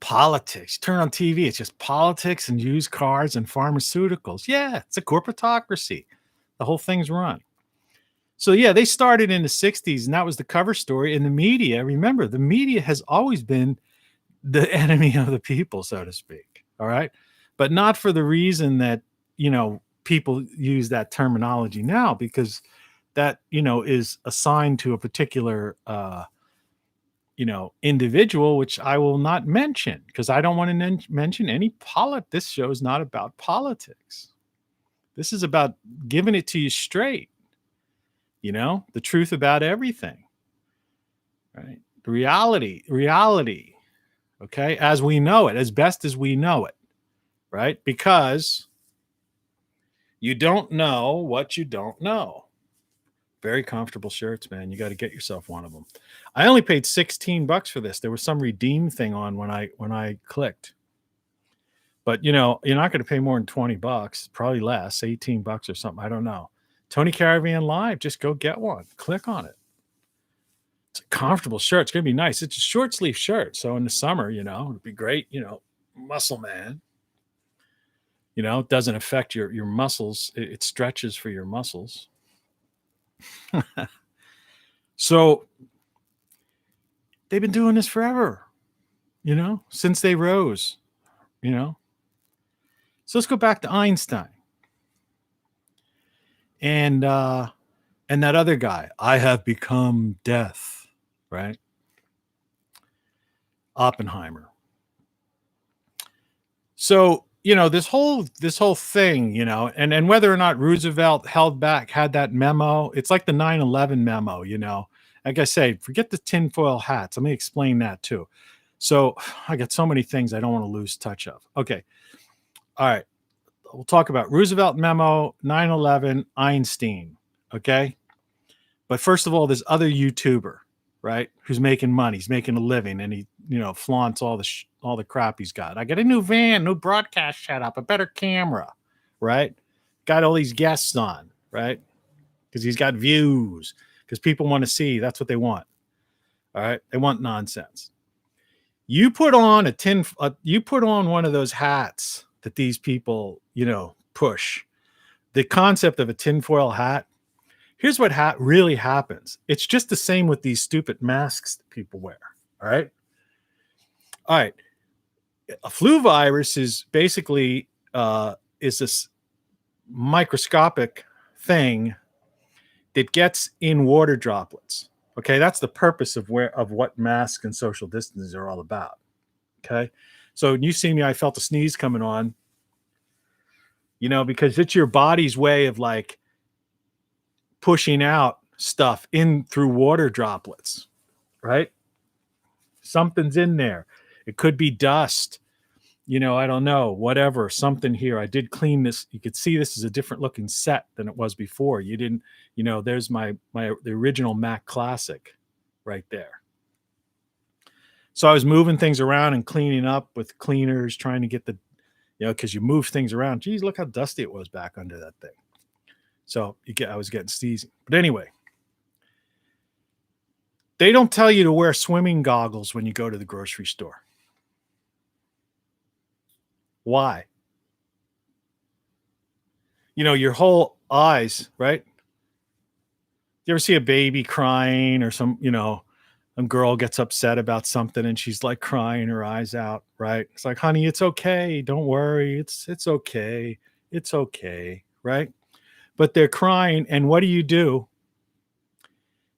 politics. Turn on TV, it's just politics and used cars and pharmaceuticals. Yeah, it's a corporatocracy. The whole thing's run. So yeah, they started in the 60s, and that was the cover story. And the media, remember, the media has always been the enemy of the people, so to speak. All right. But not for the reason that, you know, people use that terminology now, because that, you know, is assigned to a particular, you know, individual, which I will not mention because I don't want to mention any This show is not about politics. This is about giving it to you straight. You know, the truth about everything. Right. The reality. Okay. As we know it, as best as we know it. Right. Because you don't know what you don't know. Very comfortable shirts, man. You got to get yourself one of them. I only paid $16 for this. There was some redeem thing on when I clicked. But you know, you're not going to pay more than $20, probably less, $18 or something. I don't know. Tony Caravan Live, just go get one. Click on it. It's a comfortable shirt. It's going to be nice. It's a short sleeve shirt. So in the summer, you know, it'd be great, you know, muscle man. You know, it doesn't affect your muscles. It stretches for your muscles. So they've been doing this forever, you know, since they rose, you know. So let's go back to Einstein and that other guy. I have become death, right? Oppenheimer. So, you know, this whole thing, you know, and whether or not Roosevelt had that memo, it's like the 9/11 memo, you know. Like I say, forget the tinfoil hats. Let me explain that too. So I got so many things I don't want to lose touch of. Okay. All right. We'll talk about Roosevelt memo, 9/11, Einstein. Okay. But first of all, this other YouTuber, right, who's making money, he's making a living, and he, you know, flaunts all the crap he's got. I got a new van, new broadcast setup, a better camera, right? Got all these guests on, right? Because he's got views, because people want to see. That's what they want. All right, they want nonsense. You put on one of those hats that these people, you know, push. The concept of a tinfoil hat. Here's what really happens. It's just the same with these stupid masks that people wear. All right. All right. A flu virus is basically is this microscopic thing that gets in water droplets. Okay, that's the purpose of what masks and social distancing are all about. Okay, so when you see me, I felt a sneeze coming on. You know, because it's your body's way of like pushing out stuff in through water droplets, right? Something's in there. It could be dust, you know, I don't know, whatever, something here. I did clean this. You could see this is a different looking set than it was before. You didn't, you know, there's the original Mac Classic right there. So I was moving things around and cleaning up with cleaners, trying to get the, you know, because you move things around. Geez, look how dusty it was back under that thing. So I was getting sneezing. But anyway, they don't tell you to wear swimming goggles when you go to the grocery store. Why? You know, your whole eyes, right? You ever see a baby crying or some, you know, a girl gets upset about something and she's like crying her eyes out, right? It's like, honey, it's okay. Don't worry. It's okay. It's okay, right? but they're crying. And what do?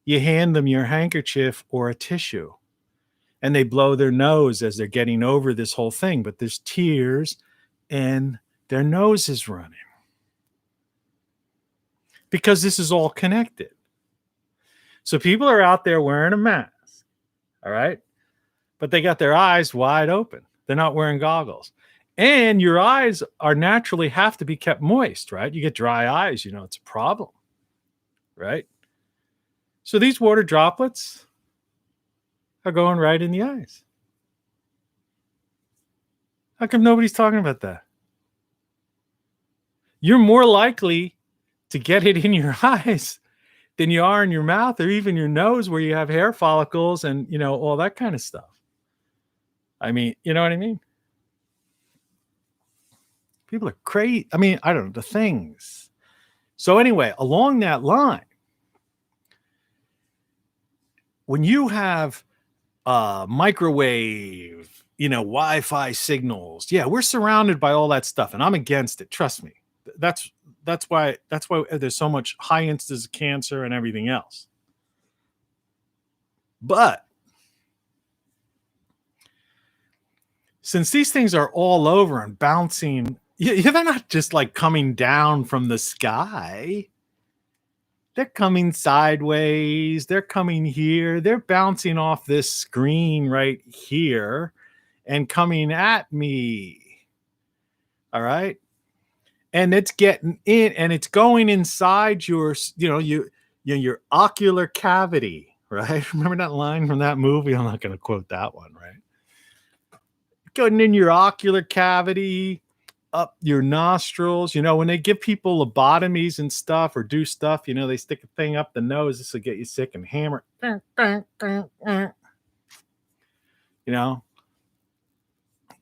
You hand them your handkerchief or a tissue, and they blow their nose as they're getting over this whole thing. But there's tears and their nose is running because this is all connected. So people are out there wearing a mask, all right? But they got their eyes wide open. They're not wearing goggles. And your eyes are naturally have to be kept moist, right? You get dry eyes, it's a problem, right? So these water droplets are going right in the eyes. How come nobody's talking about that? You're more likely to get it in your eyes than you are in your mouth or even your nose where you have hair follicles and, all that kind of stuff. I mean, you know what I mean? People are crazy. I mean, I don't know, the things. So anyway, along that line, when you have microwave, Wi-Fi signals, yeah, we're surrounded by all that stuff, and I'm against it. Trust me. That's why there's so much high incidence of cancer and everything else. But since these things are all over and bouncing, they're not just like coming down from the sky. They're coming sideways. They're coming here. They're bouncing off this screen right here and coming at me. All right. And it's getting in and it's going inside your, your ocular cavity, right? Remember that line from that movie? I'm not going to quote that one, right? Going in your ocular cavity, up your nostrils. When they give people lobotomies and stuff or do stuff, they stick a thing up the nose. This will get you sick and hammer.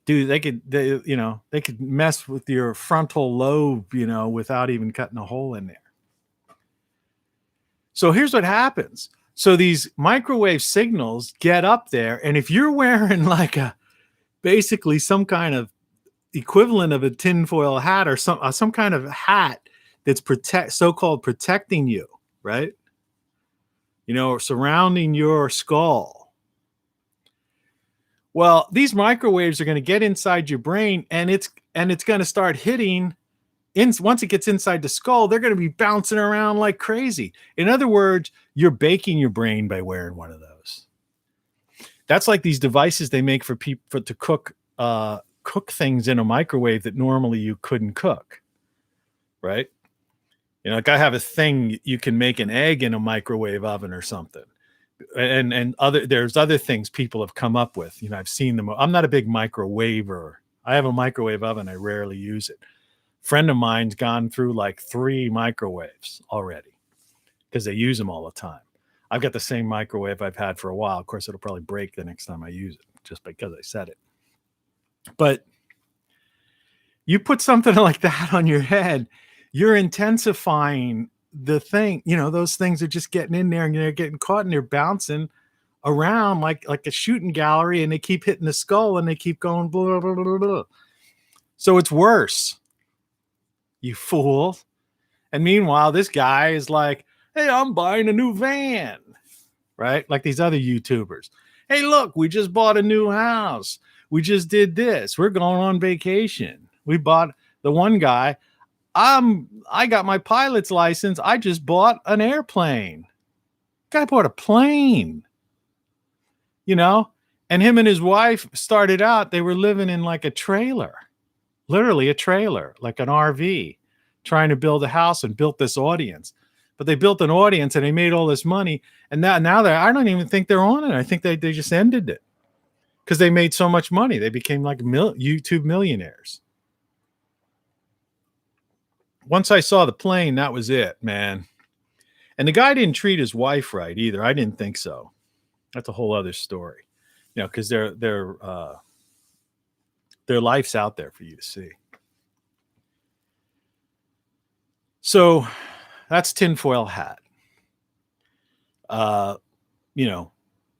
Dude, they could mess with your frontal lobe, without even cutting a hole in there. So here's what happens. So these microwave signals get up there, and if you're wearing like basically some kind of equivalent of a tinfoil hat or some kind of hat that's so-called protecting you, right? Surrounding your skull. Well, these microwaves are going to get inside your brain, and it's going to start hitting. Once it gets inside the skull, they're going to be bouncing around like crazy. In other words, you're baking your brain by wearing one of those. That's like these devices they make for people to cook things in a microwave that normally you couldn't cook, right? Like I have a thing you can make an egg in a microwave oven or something. And there's other things people have come up with. I've seen them. I'm not a big microwaver. I have a microwave oven. I rarely use it. Friend of mine's gone through like 3 microwaves already because they use them all the time. I've got the same microwave I've had for a while. Of course, it'll probably break the next time I use it just because I said it. But you put something like that on your head, you're intensifying the thing. Those things are just getting in there and they're getting caught and they're bouncing around like a shooting gallery, and they keep hitting the skull and they keep going blah, blah, blah, blah, blah. So it's worse, you fool. And meanwhile, this guy is like, hey, I'm buying a new van, right? Like these other YouTubers. Hey, look, we just bought a new house. We just did this. We're going on vacation. We bought the one guy. I got my pilot's license. I just bought an airplane. Guy bought a plane, and him and his wife started out, they were living in like a trailer, literally a trailer, like an RV, trying to build a house and built this audience. But they built an audience and they made all this money. And now I don't even think they're on it. I think they just ended it because they made so much money. They became like YouTube millionaires. Once I saw the plane, that was it, man. And the guy didn't treat his wife right either. I didn't think so. That's a whole other story, because their life's out there for you to see. So that's tinfoil hat.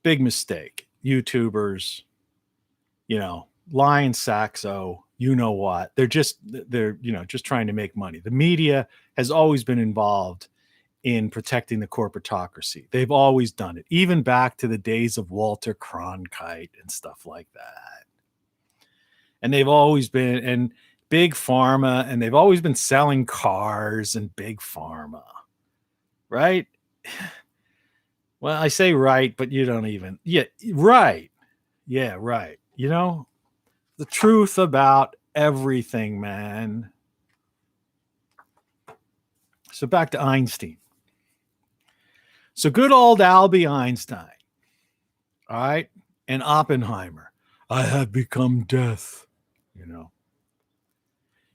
Big mistake. YouTubers, lying Saxo, you know what. They're just trying to make money. The media has always been involved in protecting the corporatocracy. They've always done it, even back to the days of Walter Cronkite and stuff like that. And they've always been, and big pharma, and they've always been selling cars and big pharma, right? Well, I say right, but you don't even, yeah, right. Yeah, right. The truth about everything, man. So back to Einstein. So good old Albie Einstein, all right, and Oppenheimer. I have become death,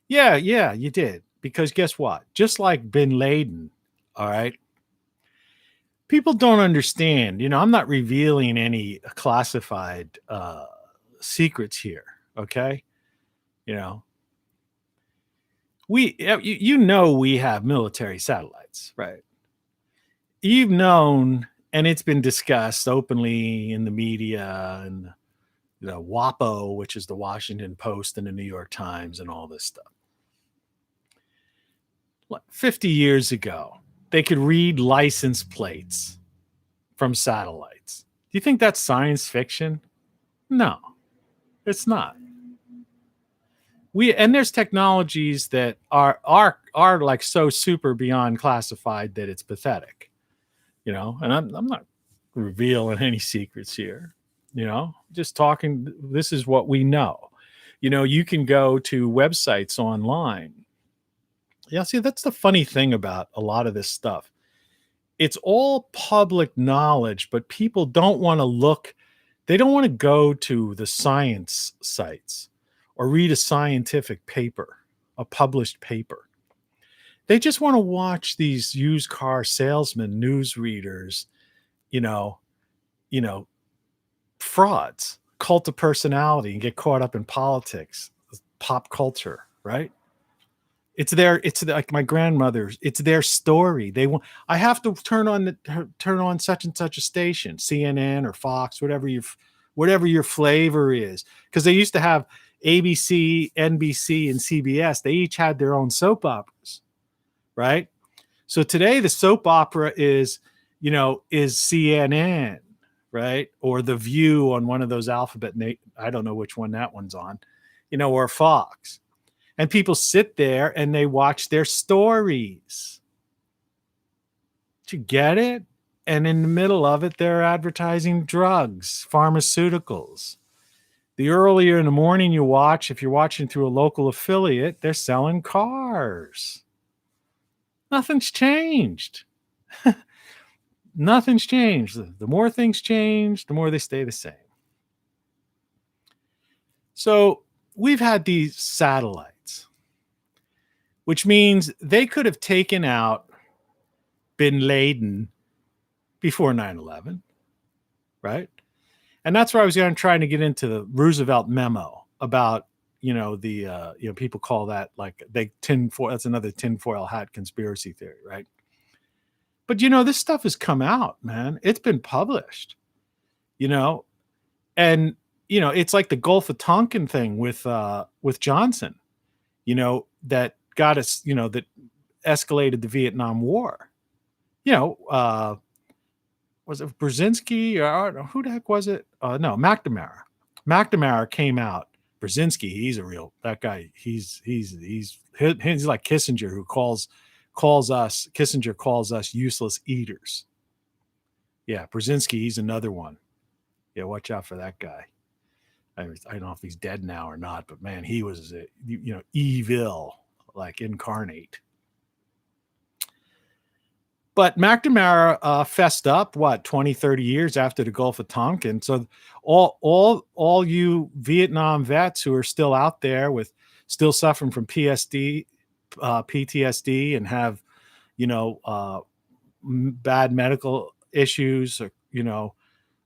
Yeah, you did. Because guess what? Just like Bin Laden, all right, people don't understand. I'm not revealing any classified secrets here, okay? We we have military satellites, right? You've known, and it's been discussed openly in the media and the WAPO, which is the Washington Post and the New York Times and all this stuff. 50 years ago, they could read license plates from satellites. Do you think that's science fiction? No, it's not. And there's technologies that are like so super beyond classified that it's pathetic. And I'm not revealing any secrets here, just talking. This is what we know. You can go to websites online. Yeah, see, that's the funny thing about a lot of this stuff. It's all public knowledge, but people don't want to look. They don't want to go to the science sites or read a scientific paper, a published paper. They just want to watch these used car salesmen, news readers, frauds, cult of personality, and get caught up in politics, pop culture, right? It's like my grandmother's. It's their story. I have to turn on such and such a station, CNN or Fox, whatever your flavor is, because they used to have ABC, NBC, and CBS. They each had their own soap operas, right? So today the soap opera is CNN, right? Or The View on one of those alphabet. I don't know which one that one's on, or Fox. And people sit there and they watch their stories. Do you get it? And in the middle of it, they're advertising drugs, pharmaceuticals. The earlier in the morning you watch, if you're watching through a local affiliate, they're selling cars. Nothing's changed. Nothing's changed. The more things change, the more they stay the same. So we've had these satellites, which means they could have taken out Bin Laden before 9/11, right? And that's where I was trying to get into the Roosevelt memo about, people call that like tinfoil. That's another tinfoil hat conspiracy theory, right? But this stuff has come out, man. It's been published, and it's like the Gulf of Tonkin thing with Johnson, that got us, that escalated the Vietnam War. Was it Brzezinski or who the heck was it? No, McNamara. McNamara came out. Brzezinski, he's a real, that guy. He's like Kissinger, who Kissinger calls us useless eaters. Yeah, Brzezinski, he's another one. Yeah, watch out for that guy. I don't know if he's dead now or not, but man, he was, evil, like incarnate. But McNamara fessed up, 20, 30 years after the Gulf of Tonkin. So all you Vietnam vets who are still out there still suffering from PTSD, and have, bad medical issues, or,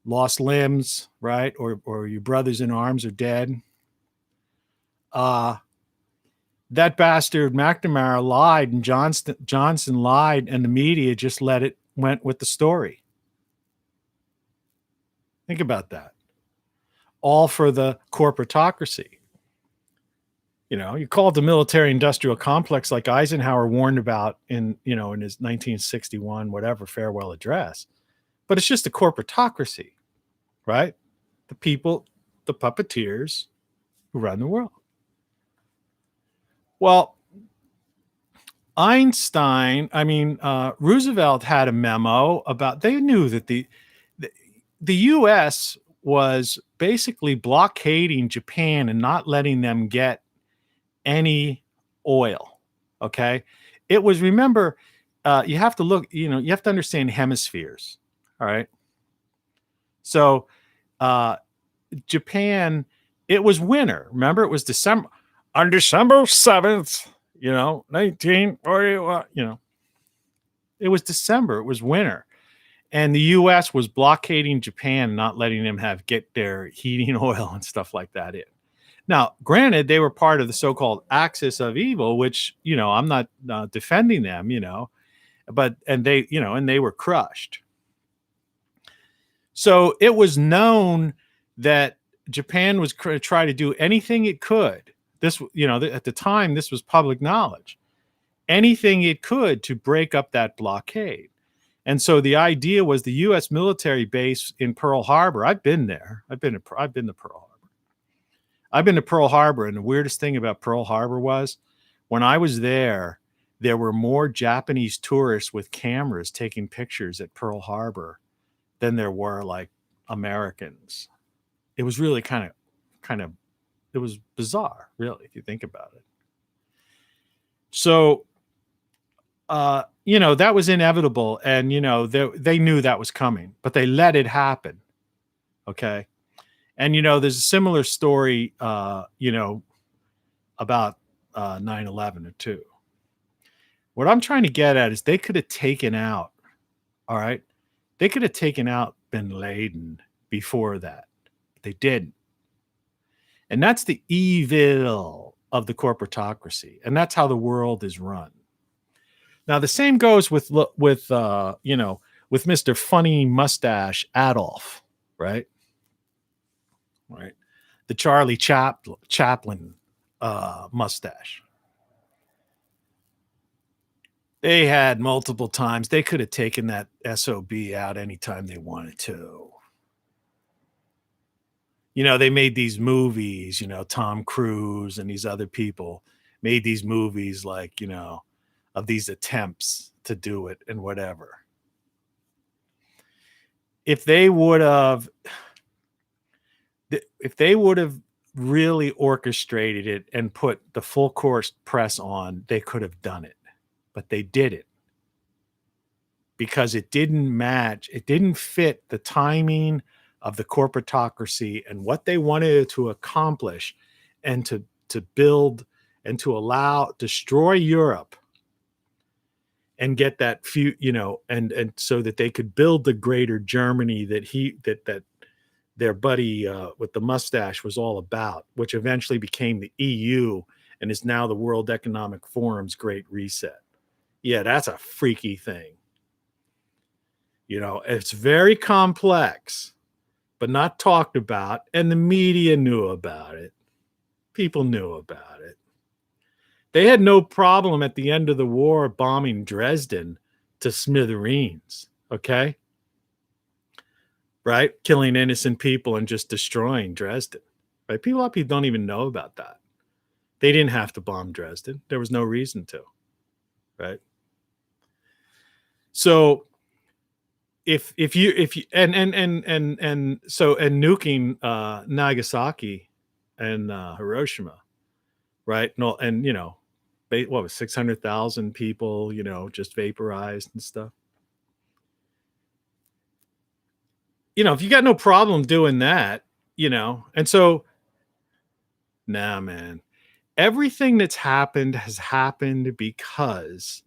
lost limbs, right? Or your brothers in arms are dead. That bastard McNamara lied, and Johnson lied, and the media just went with the story. Think about that. All for the corporatocracy. You call it the military industrial complex like Eisenhower warned about in his 1961 whatever farewell address. But it's just a corporatocracy, right? The people, the puppeteers who run the world. Well, Roosevelt had a memo about, they knew that the U.S. was basically blockading Japan and not letting them get any oil. Okay. It was, remember, you have to look, you have to understand hemispheres. All right. So, Japan, it was winter. Remember, it was December, on December 7th, 1941, it was December, it was winter. And the US was blockading Japan, not letting them get their heating oil and stuff like that in. Now, granted, they were part of the so-called axis of evil, which, I'm not defending them, but they were crushed. So it was known that Japan was try to do anything it could. This, at the time, this was public knowledge. Anything it could to break up that blockade. And so the idea was the U.S. military base in Pearl Harbor. I've been there. I've been to Pearl Harbor. I've been to Pearl Harbor, and the weirdest thing about Pearl Harbor was when I was there were more Japanese tourists with cameras taking pictures at Pearl Harbor than there were like Americans. It was really kind of, it was bizarre, really, if you think about it. So, that was inevitable. And, they knew that was coming, but they let it happen. Okay. And, there's a similar story, about 9/11 too. What I'm trying to get at is they could have taken out, all right? They could have taken out bin Laden before that. They didn't. And that's the evil of the corporatocracy. And that's how the world is run. Now, the same goes with Mr. Funny Mustache Adolf, right? Right. The Charlie Chaplin mustache. They had multiple times. They could have taken that SOB out anytime they wanted to. They made these movies, Tom Cruise and these other people made these movies like, of these attempts to do it and whatever. If they would have really orchestrated it and put the full course press on, they could have done it, but they didn't, because it didn't match. It didn't fit the timing of the corporatocracy and what they wanted to accomplish, and to build and to destroy Europe and get that few, and so that they could build the greater Germany that their buddy with the mustache was all about, which eventually became the EU and is now the World Economic Forum's Great Reset. Yeah, that's a freaky thing. It's very complex, but not talked about, and the media knew about it. People knew about it. They had no problem at the end of the war bombing Dresden to smithereens, okay? Right? Killing innocent people and just destroying Dresden, right? A lot of people don't even know about that. They didn't have to bomb Dresden. There was no reason to, right? So if you and nuking Nagasaki and Hiroshima, right? No, and what was 600,000 people, just vaporized and stuff. If you got no problem doing that, and so, nah, man, everything that's happened has happened because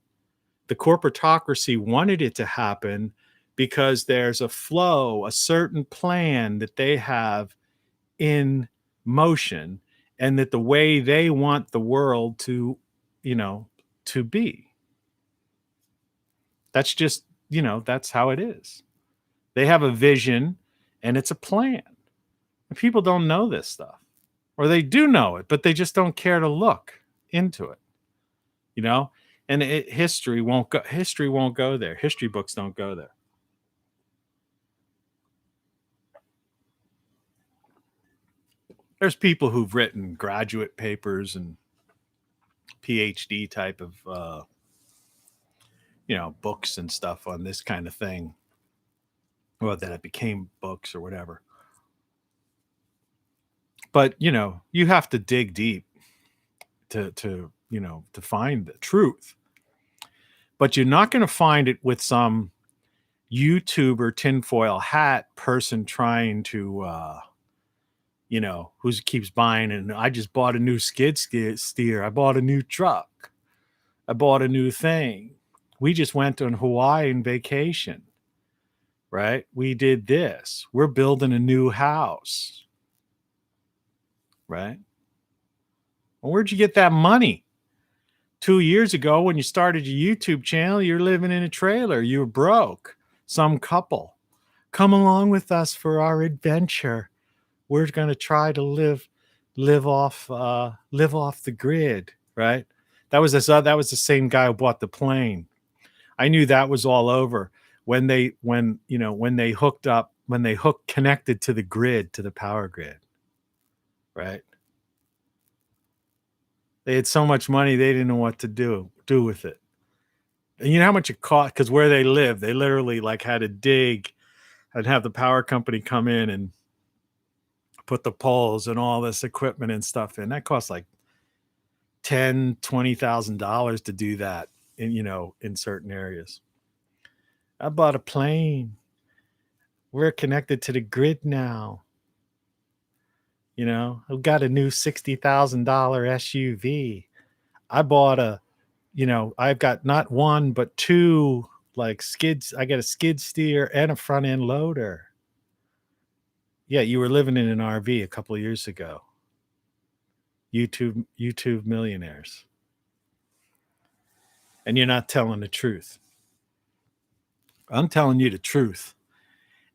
the corporatocracy wanted it to happen, because there's a flow, a certain plan that they have in motion, and that the way they want the world to be. That's just, that's how it is. They have a vision and it's a plan. And people don't know this stuff, or they do know it, but they just don't care to look into it, you know. And history won't go. History won't go there. History books don't go there. There's people who've written graduate papers and PhD type of books and stuff on this kind of thing, well, that it became books or whatever. But you have to dig deep to find the truth. But you're not going to find it with some YouTuber tinfoil hat person trying to who keeps buying, and I just bought a new skid steer, I bought a new truck, I bought a new thing. We just went on Hawaiian vacation, right? We did this. We're building a new house, right? Well, where'd you get that money? 2 years ago, when you started your YouTube channel, you're living in a trailer. You were broke. Some couple, come along with us for our adventure. We're going to try to live off the grid, right? That was the same guy who bought the plane. I knew that was all over when they connected to the grid, to the power grid, right? They had so much money they didn't know what to do with it. And you know how much it cost? Because where they live, they literally had to dig and have the power company come in and put the poles and all this equipment and stuff in. That costs like $10,000-$20,000 to do that in certain areas. I bought a plane. We're connected to the grid now. I've got a new $60,000 SUV. I bought I've got not one, but two skids. I got a skid steer and a front end loader. Yeah, you were living in an RV a couple of years ago. YouTube millionaires. And you're not telling the truth. I'm telling you the truth.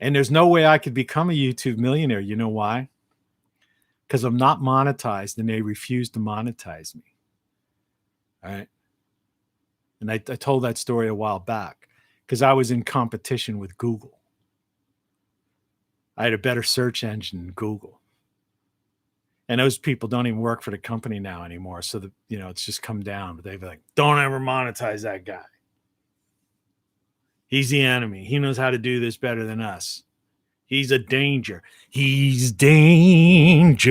And there's no way I could become a YouTube millionaire. You know why? Because I'm not monetized and they refuse to monetize me. All right. And I told that story a while back because I was in competition with Google. I had a better search engine than Google. And those people don't even work for the company now anymore. So it's just come down. But they'd be like, don't ever monetize that guy. He's the enemy. He knows how to do this better than us. He's a danger. He's dangerous.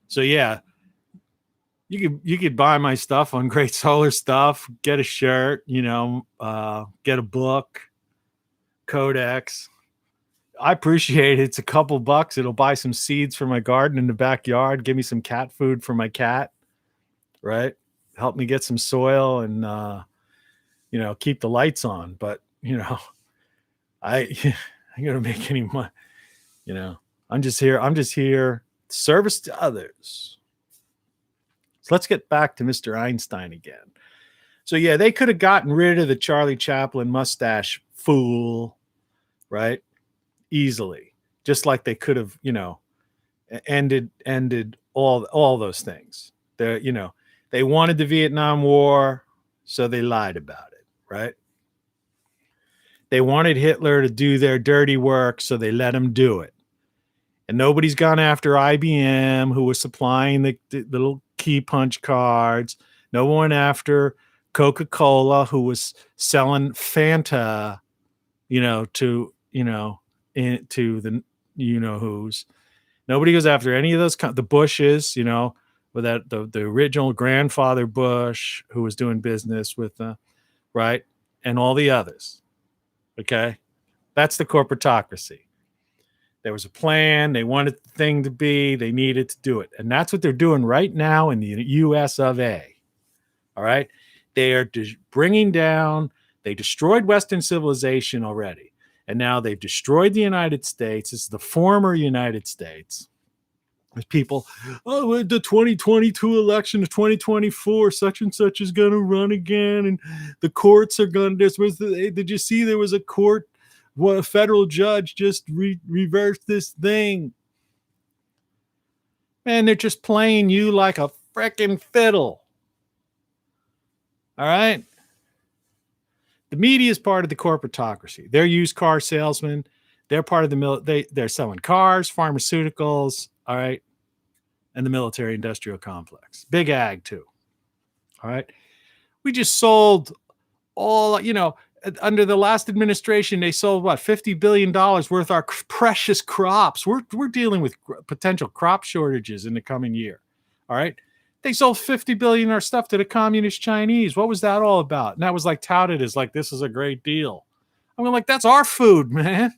So yeah, you could buy my stuff on Great Solar Stuff, get a shirt, get a book, Codex. I appreciate it. It's a couple bucks. It'll buy some seeds for my garden in the backyard, give me some cat food for my cat, right? Help me get some soil and keep the lights on. But I gotta make any money. I'm just here service to others. So let's get back to Mr. Einstein again. So yeah, they could have gotten rid of the Charlie Chaplin mustache fool, right? Easily. Just like they could have, ended all those things. They wanted the Vietnam War, so they lied about it, right? They wanted Hitler to do their dirty work, so they let him do it. And nobody's gone after IBM, who was supplying the little key punch cards. No one after Coca-Cola, who was selling Fanta, to the who's. Nobody goes after any of those. The Bushes, with that the original grandfather Bush, who was doing business with, right, and all the others. Okay, that's the corporatocracy. There was a plan. They wanted the thing to be. They needed to do it. And that's what they're doing right now in the U.S. of A. All right? They are bringing down. They destroyed Western civilization already. And now they've destroyed the United States. This is the former United States. There's people, the 2022 election, the 2024, such and such is going to run again. And the courts are going to. Did you see there was a court What a federal judge just reversed this thing. Man, they're just playing you like a frickin' fiddle. All right? The media is part of the corporatocracy. They're used car salesmen. They're part of the they're selling cars, pharmaceuticals, all right, and the military industrial complex. Big ag, too. All right? We just sold all, under the last administration, they sold what, $50 billion worth of our precious crops. We're dealing with potential crop shortages in the coming year. All right. They sold $50 billion of our stuff to the communist Chinese. What was that all about? And that was like touted as like, this is a great deal. I'm like, that's our food, man.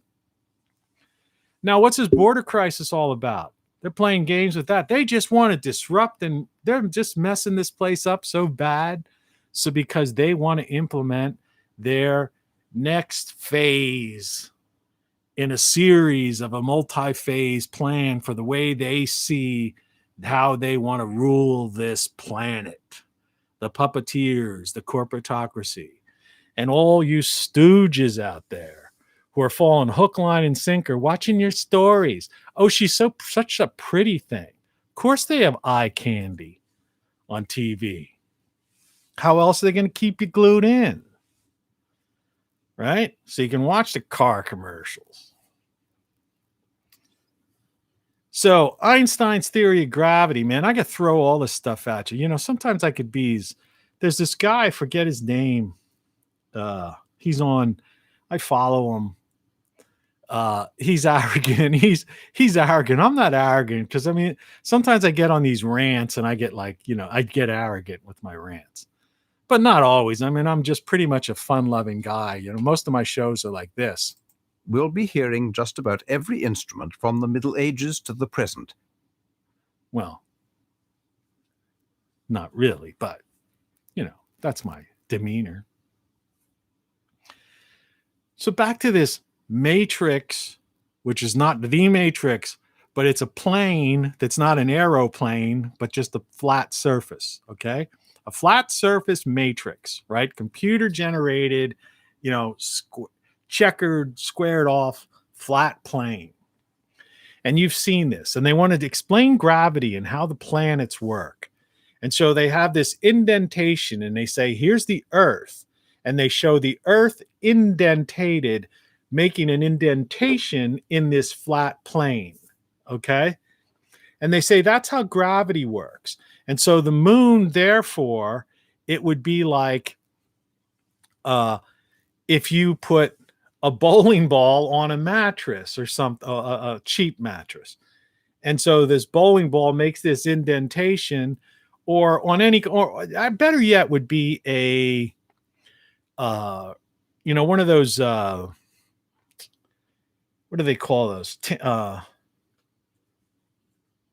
Now, what's this border crisis all about? They're playing games with that. They just want to disrupt, and they're just messing this place up so bad. So because they want to implement their next phase in a series of a multi-phase plan for the way they see how they want to rule this planet. The puppeteers, the corporatocracy, and all you stooges out there who are falling hook, line, and sinker, watching your stories. Oh, she's such a pretty thing. Of course they have eye candy on TV. How else are they going to keep you glued in? Right? So you can watch the car commercials. So Einstein's theory of gravity, man, I could throw all this stuff at you. Sometimes I could there's this guy, I forget his name. He's on, I follow him. He's arrogant. He's arrogant. I'm not arrogant because sometimes I get on these rants and I get I get arrogant with my rants, but not always. I'm just pretty much a fun-loving guy. Most of my shows are like this. We'll be hearing just about every instrument from the Middle Ages to the present. Well, not really, but, that's my demeanor. So back to this matrix, which is not the matrix, but it's a plane that's not an aeroplane, but just a flat surface, okay? A flat surface matrix, right? Computer generated, checkered, squared off, flat plane. And you've seen this. And they wanted to explain gravity and how the planets work. And so they have this indentation and they say, here's the Earth. And they show the Earth indentated, making an indentation in this flat plane. Okay? And they say that's how gravity works. And so the moon, therefore, it would be like if you put a bowling ball on a mattress or something, a cheap mattress. And so this bowling ball makes this indentation, or better yet would be a, one of those, what do they call those?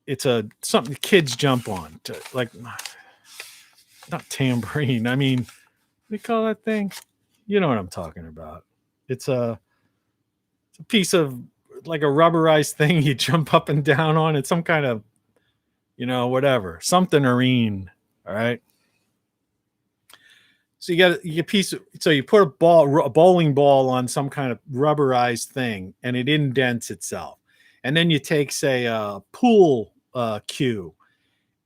It's something kids jump on, not tambourine. What do you call that thing? You know what I'm talking about. It's a piece of like a rubberized thing you jump up and down on. It's some kind of, whatever, something arene. All right. So you get a piece. So you put a bowling ball on some kind of rubberized thing, and it indents itself. And then you take, say, a pool cue,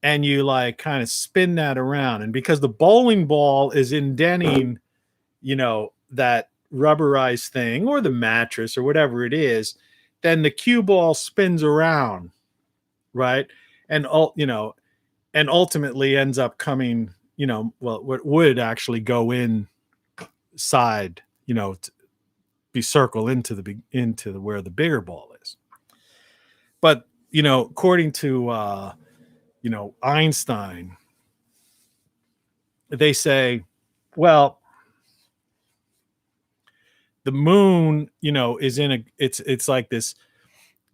and you kind of spin that around. And because the bowling ball is indenting, that rubberized thing or the mattress or whatever it is, then the cue ball spins around, right? And and ultimately ends up coming, what would actually go inside, be circle into where the bigger ball is. But according to Einstein, they say, well, the moon, is it's like this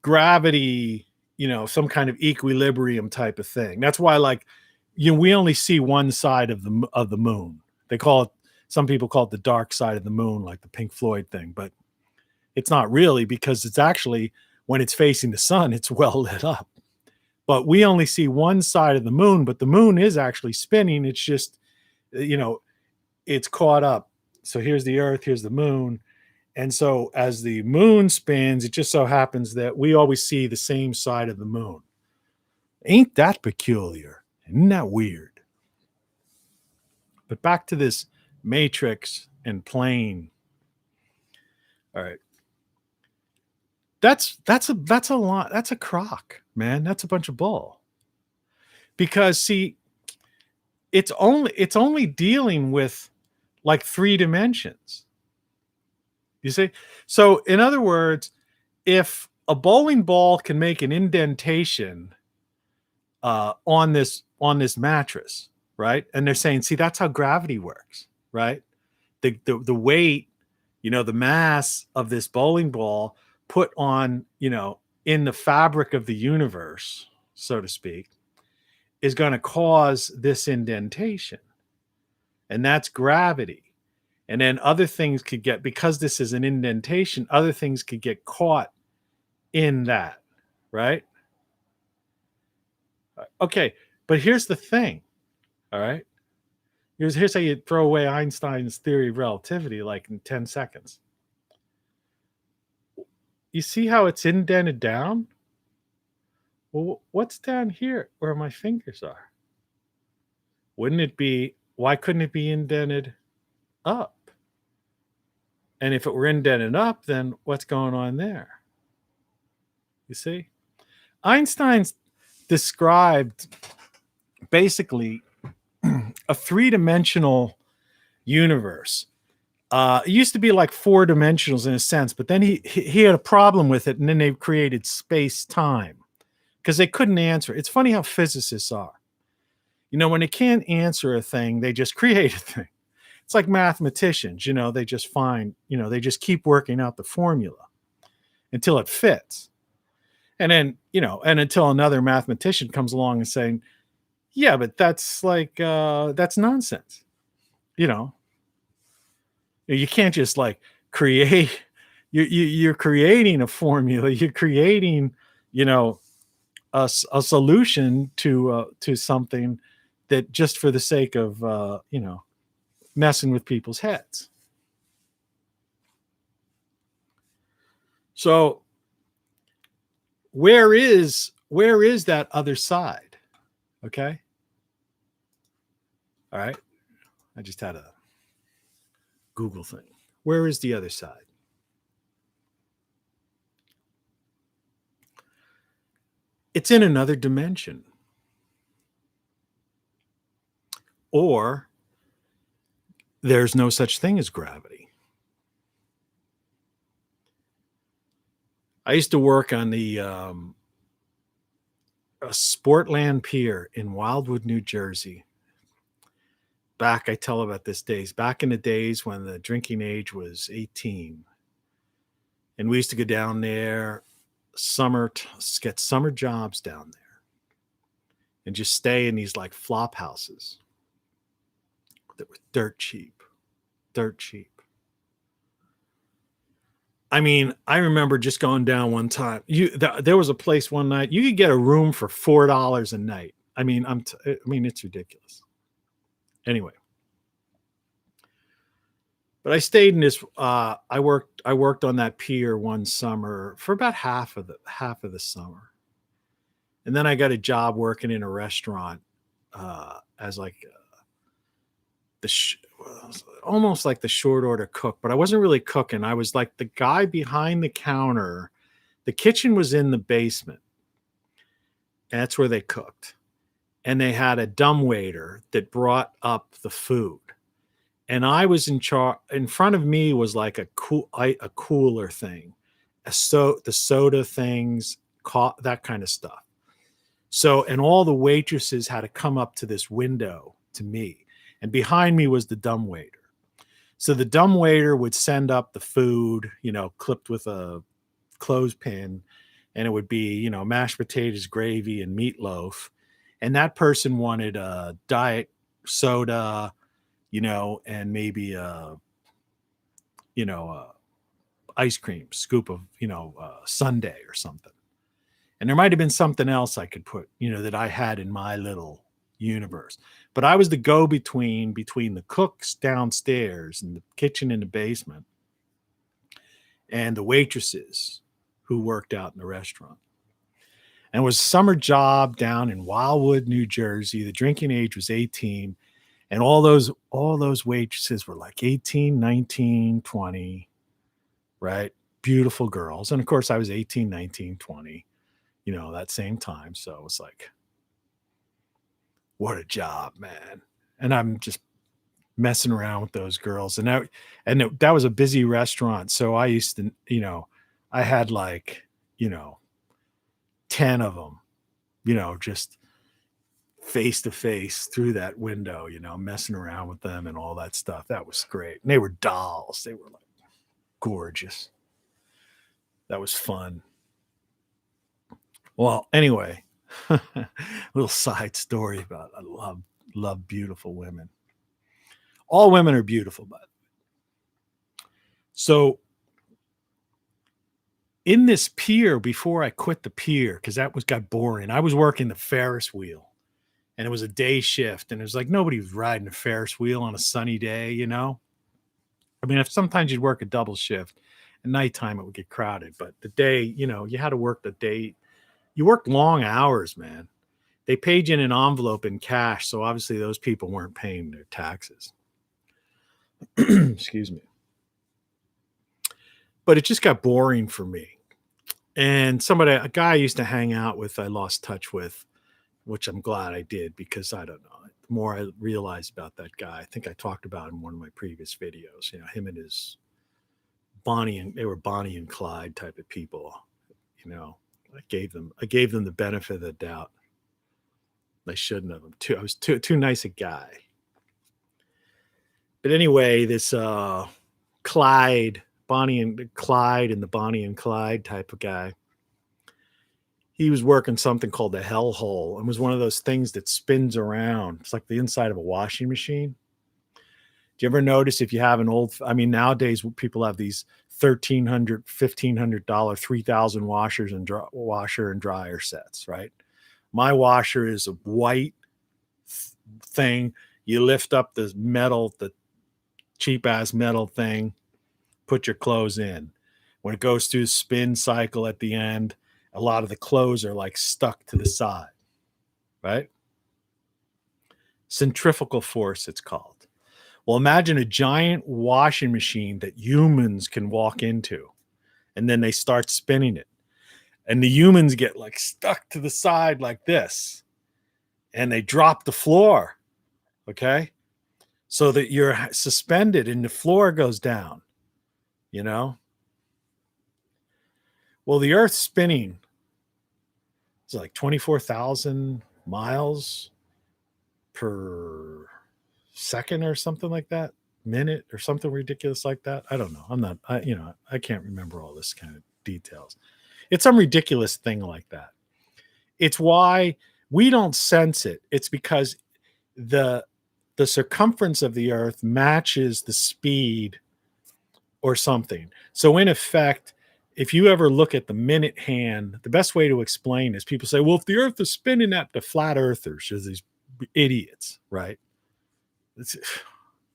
gravity, some kind of equilibrium type of thing. That's why, we only see one side of the moon. They call it, some people call it the dark side of the moon, like the Pink Floyd thing, but it's not really, because it's actually, when it's facing the sun, it's well lit up. But we only see one side of the moon, but the moon is actually spinning. It's just, it's caught up. So here's the Earth, here's the moon. And so as the moon spins, it just so happens that we always see the same side of the moon. Ain't that peculiar? Isn't that weird? But back to this matrix and plane. All right. That's a lot. That's a crock, man. That's a bunch of bull. Because see, it's only dealing with like 3 dimensions. You see? So in other words, if a bowling ball can make an indentation on this mattress, right? And they're saying, see, that's how gravity works, right? The weight, the mass of this bowling ball put on, in the fabric of the universe, so to speak, is going to cause this indentation. And that's gravity. And then other things could get, because this is an indentation, other things could get caught in that, right? Okay, but here's the thing, all right? Here's how you throw away Einstein's theory of relativity like in 10 seconds. You see how it's indented down? Well, what's down here where my fingers are? Why couldn't it be indented up? And if it were indented up, then what's going on there? You see? Einstein's described basically a 3-dimensional universe. It used to be like 4 dimensionals in a sense, but then he had a problem with it, and then they created space-time because they couldn't answer. It's funny how physicists are. When they can't answer a thing, they just create a thing. It's like mathematicians, they just find, they just keep working out the formula until it fits. And then, and until another mathematician comes along and saying, yeah, but that's like, that's nonsense. You can't just like create, you're creating a formula. You're creating, a solution to something that just for the sake of, messing with people's heads. So where is that other side? Okay. All right. I just had a Google thing. Where is the other side? It's in another dimension. Or there's no such thing as gravity. I used to work on the Sportland Pier in Wildwood, New Jersey. I tell about this days, back in the days when the drinking age was 18. And we used to go down there get summer jobs down there and just stay in these like flop houses that were dirt cheap. I mean, I remember just going down one time. There was a place one night you could get a room for $4 a night. I mean, it's ridiculous. Anyway, but I stayed in this. I worked on that pier one summer for about half of the summer, and then I got a job working in a restaurant as like almost like the short order cook, but I wasn't really cooking. I was like the guy behind the counter. The kitchen was in the basement. And that's where they cooked. And they had a dumbwaiter that brought up the food. And I was in charge. In front of me was like a cooler thing, the soda things, that kind of stuff. So, and all the waitresses had to come up to this window to me. And behind me was the dumbwaiter. So the dumbwaiter would send up the food, clipped with a clothespin, and it would be, mashed potatoes, gravy, and meatloaf. And that person wanted a diet soda, and maybe ice cream scoop of, sundae or something. And there might have been something else I could put, that I had in my little universe. But I was the go-between between the cooks downstairs and the kitchen in the basement and the waitresses who worked out in the restaurant. And it was a summer job down in Wildwood, New Jersey. The drinking age was 18. And all those waitresses were like 18, 19, 20, right? Beautiful girls. And of course, I was 18, 19, 20, that same time. So it was like, what a job, man. And I'm just messing around with those girls. And that was a busy restaurant. So I used to, I had like, 10 of them, just face to face through that window, messing around with them and all that stuff. That was great. And they were dolls. They were like gorgeous. That was fun. Well, anyway, little side story about I love beautiful women. All women are beautiful, but so in this pier, before I quit the pier, because got boring, I was working the Ferris wheel, and it was a day shift, and it was like nobody was riding a Ferris wheel on a sunny day, I mean, if sometimes you'd work a double shift, at nighttime it would get crowded, but the day, you had to work the day. You worked long hours, man. They paid you in an envelope in cash, so obviously those people weren't paying their taxes. Excuse me. But it just got boring for me. And a guy I used to hang out with, I lost touch with, which I'm glad I did, because I don't know. The more I realized about that guy, I think I talked about in one of my previous videos, him and his they were Bonnie and Clyde type of people, I gave them the benefit of the doubt. I shouldn't have. I was too nice a guy. But anyway, this Clyde, Bonnie and Clyde, and the Bonnie and Clyde type of guy, he was working something called the hell hole, and was one of those things that spins around. It's like the inside of a washing machine. Do you ever notice if you have nowadays people have these $1,300, $1,500, 3,000 washers and washer and dryer sets, right? My washer is a white thing. You lift up the cheap ass metal thing, put your clothes in. When it goes through the spin cycle at the end, a lot of the clothes are like stuck to the side, right? Centrifugal force, it's called. Well, imagine a giant washing machine that humans can walk into, and then they start spinning it. And the humans get like stuck to the side like this, and they drop the floor. Okay. So that you're suspended and the floor goes down, Well, the Earth's spinning. It's like 24,000 miles per second or something like that, minute or something ridiculous like that. I don't know. I can't remember all this kind of details. It's some ridiculous thing like that. It's why we don't sense it. It's because the circumference of the Earth matches the speed or something. So in effect, if you ever look at the minute hand, the best way to explain is people say, well, if the Earth is spinning at the flat earthers, there's these idiots, right?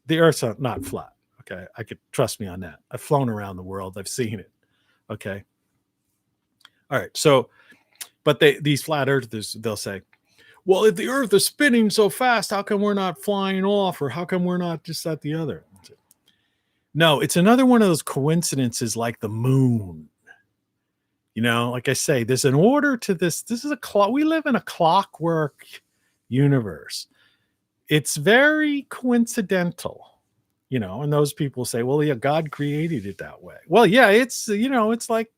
The Earth's not flat. Okay. I could trust me on that. I've flown around the world. I've seen it. Okay. All right. So, but these flat earthers, they'll say, well, if the Earth is spinning so fast, how come we're not flying off? Or how come we're not just at the other? No, it's another one of those coincidences like the moon. Like I say, there's an order to this. This is a clock. We live in a clockwork universe. It's very coincidental, and those people say, well, yeah, God created it that way. Well, yeah, it's, it's like,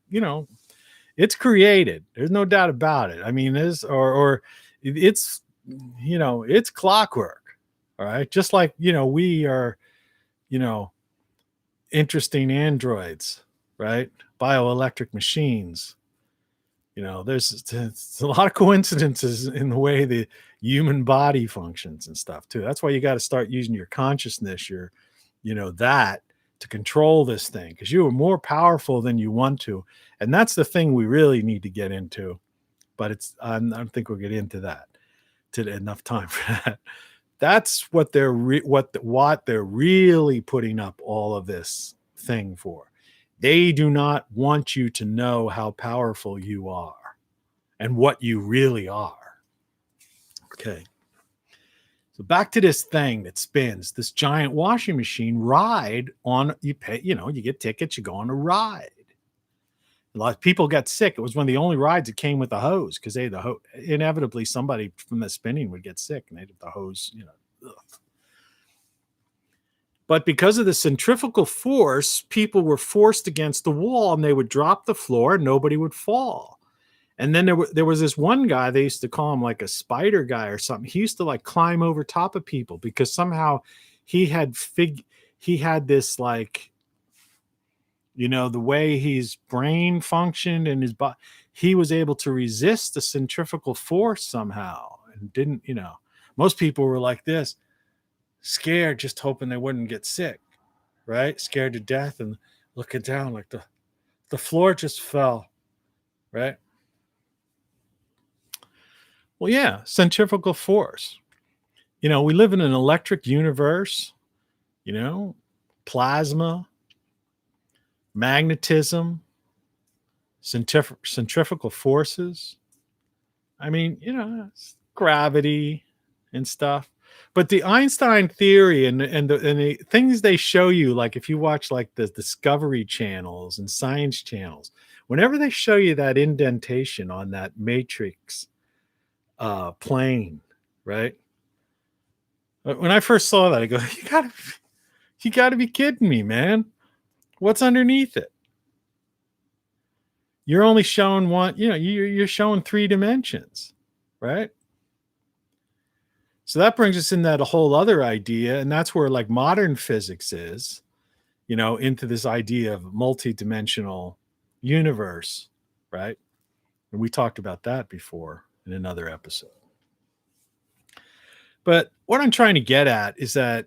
it's created. There's no doubt about it. I mean, it's it's clockwork. All right. Just like, we are, interesting androids, right? Bioelectric machines. There's a lot of coincidences in the way the human body functions and stuff too. That's why you got to start using your consciousness, that to control this thing, because you are more powerful than you want to. And that's the thing we really need to get into. But I don't think we'll get into that today. Enough time for that. That's what they're really putting up all of this thing for. They do not want you to know how powerful you are and what you really are. Okay. So back to this thing that spins, this giant washing machine ride on, you pay, you get tickets, you go on a ride. A lot of people got sick. It was one of the only rides that came with a hose because they had the hose. Inevitably, somebody from the spinning would get sick and they'd have the hose, ugh. But because of the centrifugal force, people were forced against the wall and they would drop the floor and nobody would fall. And then there was this one guy, they used to call him like a spider guy or something. He used to like climb over top of people because somehow he had this like, the way his brain functioned and his body, he was able to resist the centrifugal force somehow and didn't, most people were like this, scared, just hoping they wouldn't get sick, right? Scared to death and looking down like the floor just fell, right? Well, yeah, centrifugal force. We live in an electric universe, plasma, magnetism, centrifugal forces. I mean, gravity and stuff. But the Einstein theory and the things they show you, like if you watch like the Discovery channels and science channels, whenever they show you that indentation on that matrix plane, right? When I first saw that, I go, you gotta be kidding me, man. What's underneath it? You're only showing one, you're showing 3 dimensions, right? So that brings us in that a whole other idea, and that's where like modern physics is, into this idea of multidimensional universe, right? And we talked about that before in another episode. But what I'm trying to get at is that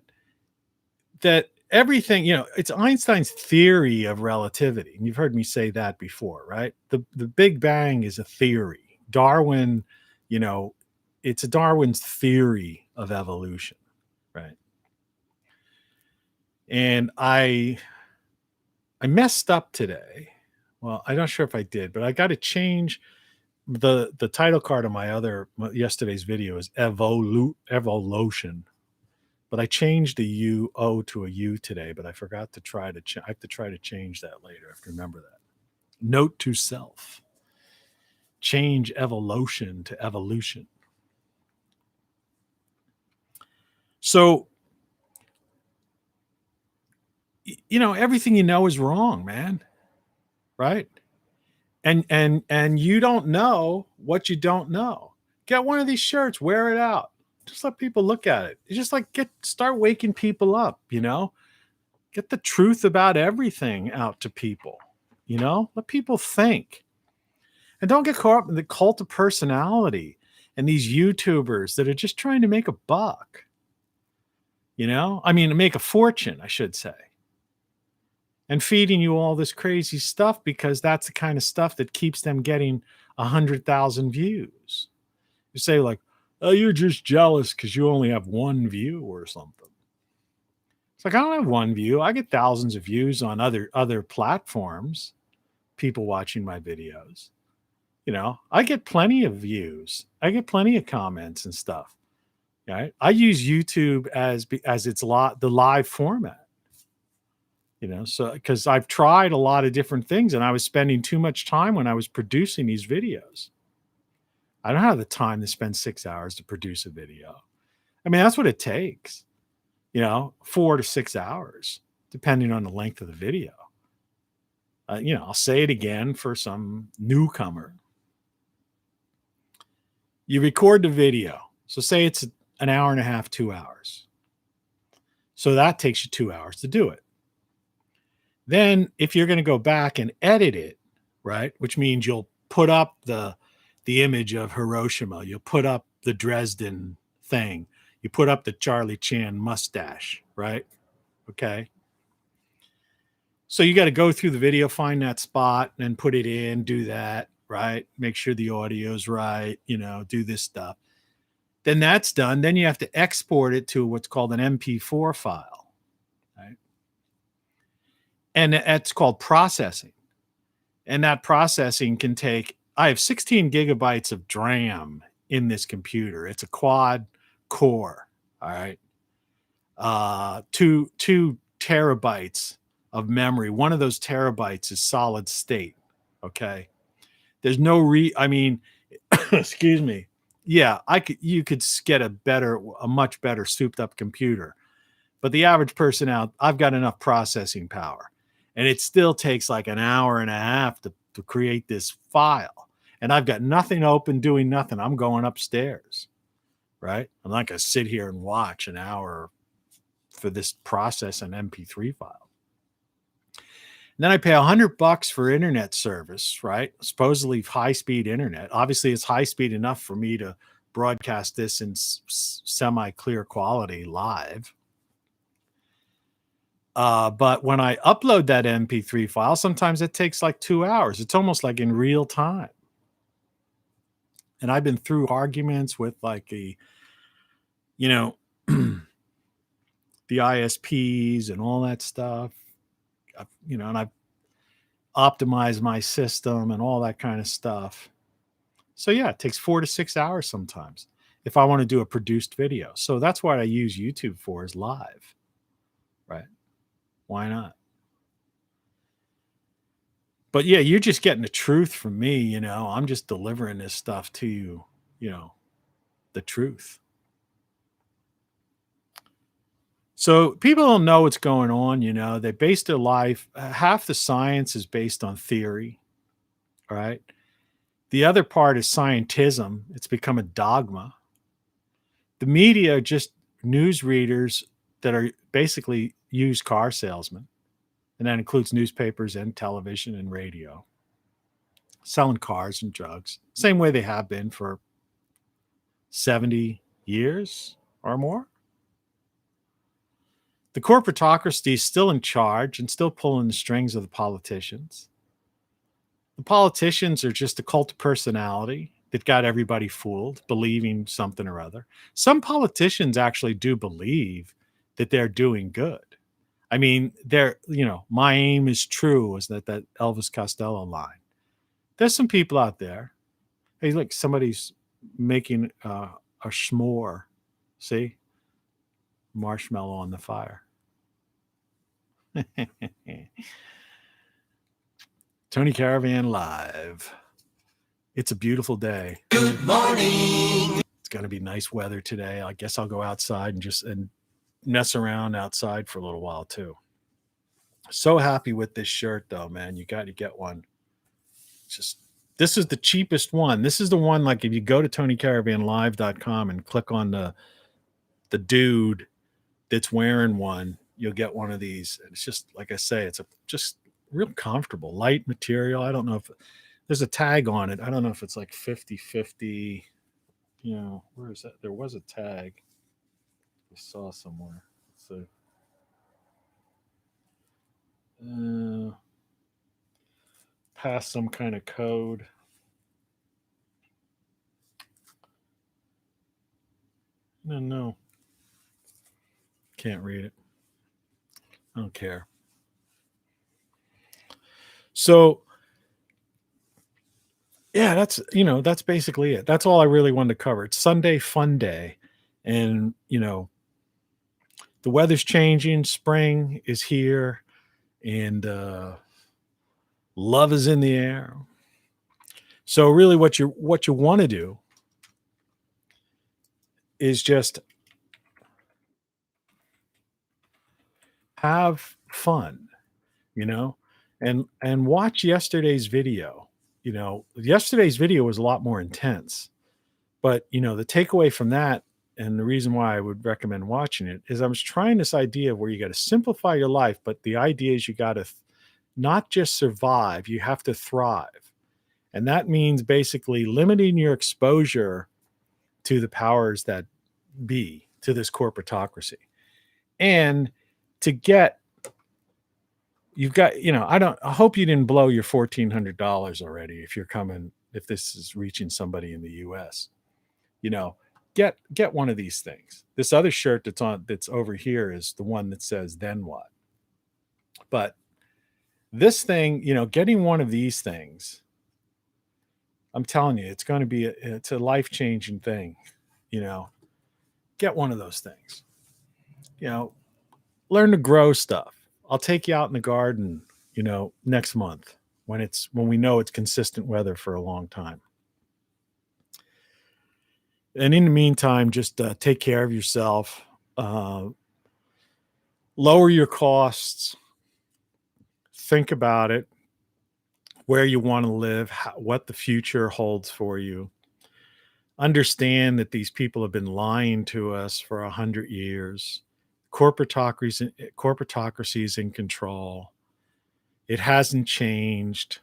everything, it's Einstein's theory of relativity. And you've heard me say that before, right? The Big Bang is a theory. Darwin, it's a Darwin's theory of evolution, right? And I messed up today. Well, I'm not sure if I did, but I got to change the title card of yesterday's video is evolution. But I changed the O to a U today, but I forgot to I have to try to change that later. I have to remember that. Note to self. Change evolution to evolution. So, everything is wrong, man. Right? And you don't know what you don't know. Get one of these shirts, wear it out. Just let people look at it. It's just like start waking people up, Get the truth about everything out to people, Let people think. And don't get caught up in the cult of personality and these YouTubers that are just trying to make a buck. Make a fortune, I should say. And feeding you all this crazy stuff because that's the kind of stuff that keeps them getting 100,000 views. You say like, oh, you're just jealous because you only have 1 view or something. It's like, I don't have 1 view. I get thousands of views on other platforms, people watching my videos. I get plenty of views. I get plenty of comments and stuff. Right? I use YouTube as it's the live format. So because I've tried a lot of different things and I was spending too much time when I was producing these videos. I don't have the time to spend 6 hours to produce a video. That's what it takes, 4 to 6 hours, depending on the length of the video. I'll say it again for some newcomer. You record the video. So say it's an hour and a half, 2 hours. So that takes you 2 hours to do it. Then if you're going to go back and edit it, right, which means you'll put up the image of Hiroshima, you'll put up the Dresden thing, you put up the Charlie Chan mustache, right? Okay. So you got to go through the video, find that spot, and then put it in, do that, right? Make sure the audio's right, do this stuff. Then that's done. Then you have to export it to what's called an MP4 file. And that's called processing. And that processing can take, I have 16 gigabytes of DRAM in this computer. It's a quad core. All right. 2 terabytes of memory. One of those terabytes is solid state. Okay. There's no excuse me. Yeah, you could get a much better souped up computer. But the average person I've got enough processing power. And it still takes like an hour and a half to create this file. And I've got nothing open, doing nothing. I'm going upstairs. Right? I'm not going to sit here and watch an hour for this process an MP3 file. And then I pay $100 for internet service, right? Supposedly high-speed internet. Obviously, it's high-speed enough for me to broadcast this in semi-clear quality live. But when I upload that MP3 file, sometimes it takes like 2 hours. It's almost like in real time. And I've been through arguments with like the ISPs and all that stuff, and I've optimized my system and all that kind of stuff. So yeah, it takes 4 to 6 hours sometimes if I want to do a produced video. So that's what I use YouTube for, is live, right? Why not? But yeah, you're just getting the truth from me. I'm just delivering this stuff to you, the truth. So people don't know what's going on. They base their life. Half the science is based on theory. All right. The other part is scientism. It's become a dogma. The media are just news readers that are basically used car salesmen. And that includes newspapers and television and radio, selling cars and drugs, same way they have been for 70 years or more. The corporatocracy is still in charge and still pulling the strings of the politicians. The politicians are just a cult of personality that got everybody fooled, believing something or other. Some politicians actually do believe that they're doing good. I mean, my aim is true, is that Elvis Costello line. There's some people out there. Hey, look, somebody's making a s'more. See? Marshmallow on the fire. Tony Caravan live. It's a beautiful day. Good morning. It's going to be nice weather today. I guess I'll go outside and mess around outside for a little while too. So happy with this shirt though, man. You got to get one. This is the cheapest one. This is the one, like if you go to TonyCaravanLive.com and click on the dude that's wearing one, you'll get one of these. It's just, like I say, it's just real comfortable, light material. I don't know if there's a tag on it. I don't know if it's like 50-50. Where is that? There was a tag I saw somewhere. Let's see. Pass some kind of code. No. Can't read it. I don't care. So yeah, that's basically it. That's all I really wanted to cover. It's Sunday-Funday, and the weather's changing. Spring is here, and love is in the air. So really, what you want to do is just have fun, and watch yesterday's video. Yesterday's video was a lot more intense, but the takeaway from that, and the reason why I would recommend watching it, is I was trying this idea of where you got to simplify your life, but the idea is you got to not just survive, you have to thrive. And that means basically limiting your exposure to the powers that be, to this corporatocracy. And to get, I hope you didn't blow your $1,400 already if this is reaching somebody in the US. Get one of these things. This other shirt that's over here is the one that says "Then what?" But This thing, getting one of these things, I'm telling you, it's going to be it's a life-changing thing. Get one of those things. Learn to grow stuff. I'll take you out in the garden, next month when we know it's consistent weather for a long time. And in the meantime, just take care of yourself. Lower your costs. Think about it, where you want to live, what the future holds for you. Understand that these people have been lying to us for 100 years. Corporatocracy is in control. It hasn't changed.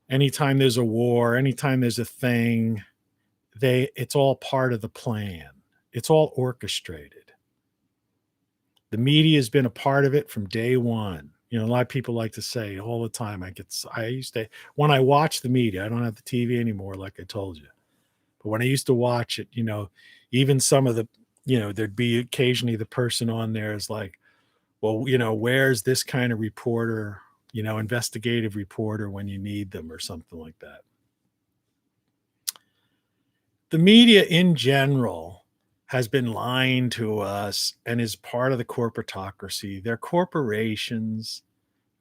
Anytime there's a war, anytime there's a thing, it's all part of the plan. It's all orchestrated. The media has been a part of it from day one. A lot of people like to say all the time, when I watch the media, I don't have the TV anymore, like I told you. But when I used to watch it, even some of the, there'd be occasionally the person on there is like, well, where's this kind of reporter, investigative reporter when you need them or something like that. The media in general has been lying to us and is part of the corporatocracy. They're corporations,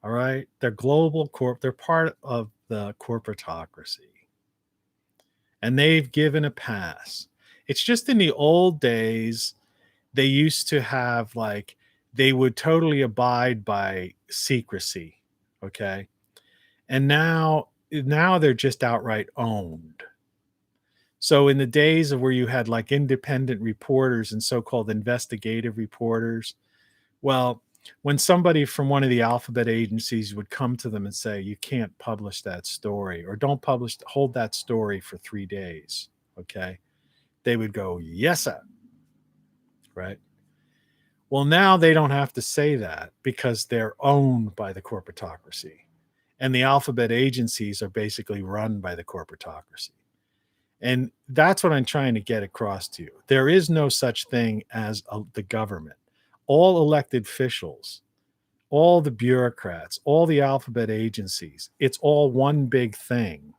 all right? They're global they're part of the corporatocracy. And they've given a pass. It's just in the old days, they used to have they would totally abide by secrecy, okay? And now they're just outright owned. So in the days of where you had independent reporters and so-called investigative reporters, well, when somebody from one of the alphabet agencies would come to them and say, you can't publish that story, or hold that story for 3 days, okay? They would go, yes, sir, right? Well, now they don't have to say that because they're owned by the corporatocracy. And the alphabet agencies are basically run by the corporatocracy. And that's what I'm trying to get across to you. There is no such thing as the government. All elected officials, all the bureaucrats, all the alphabet agencies, it's all one big thing.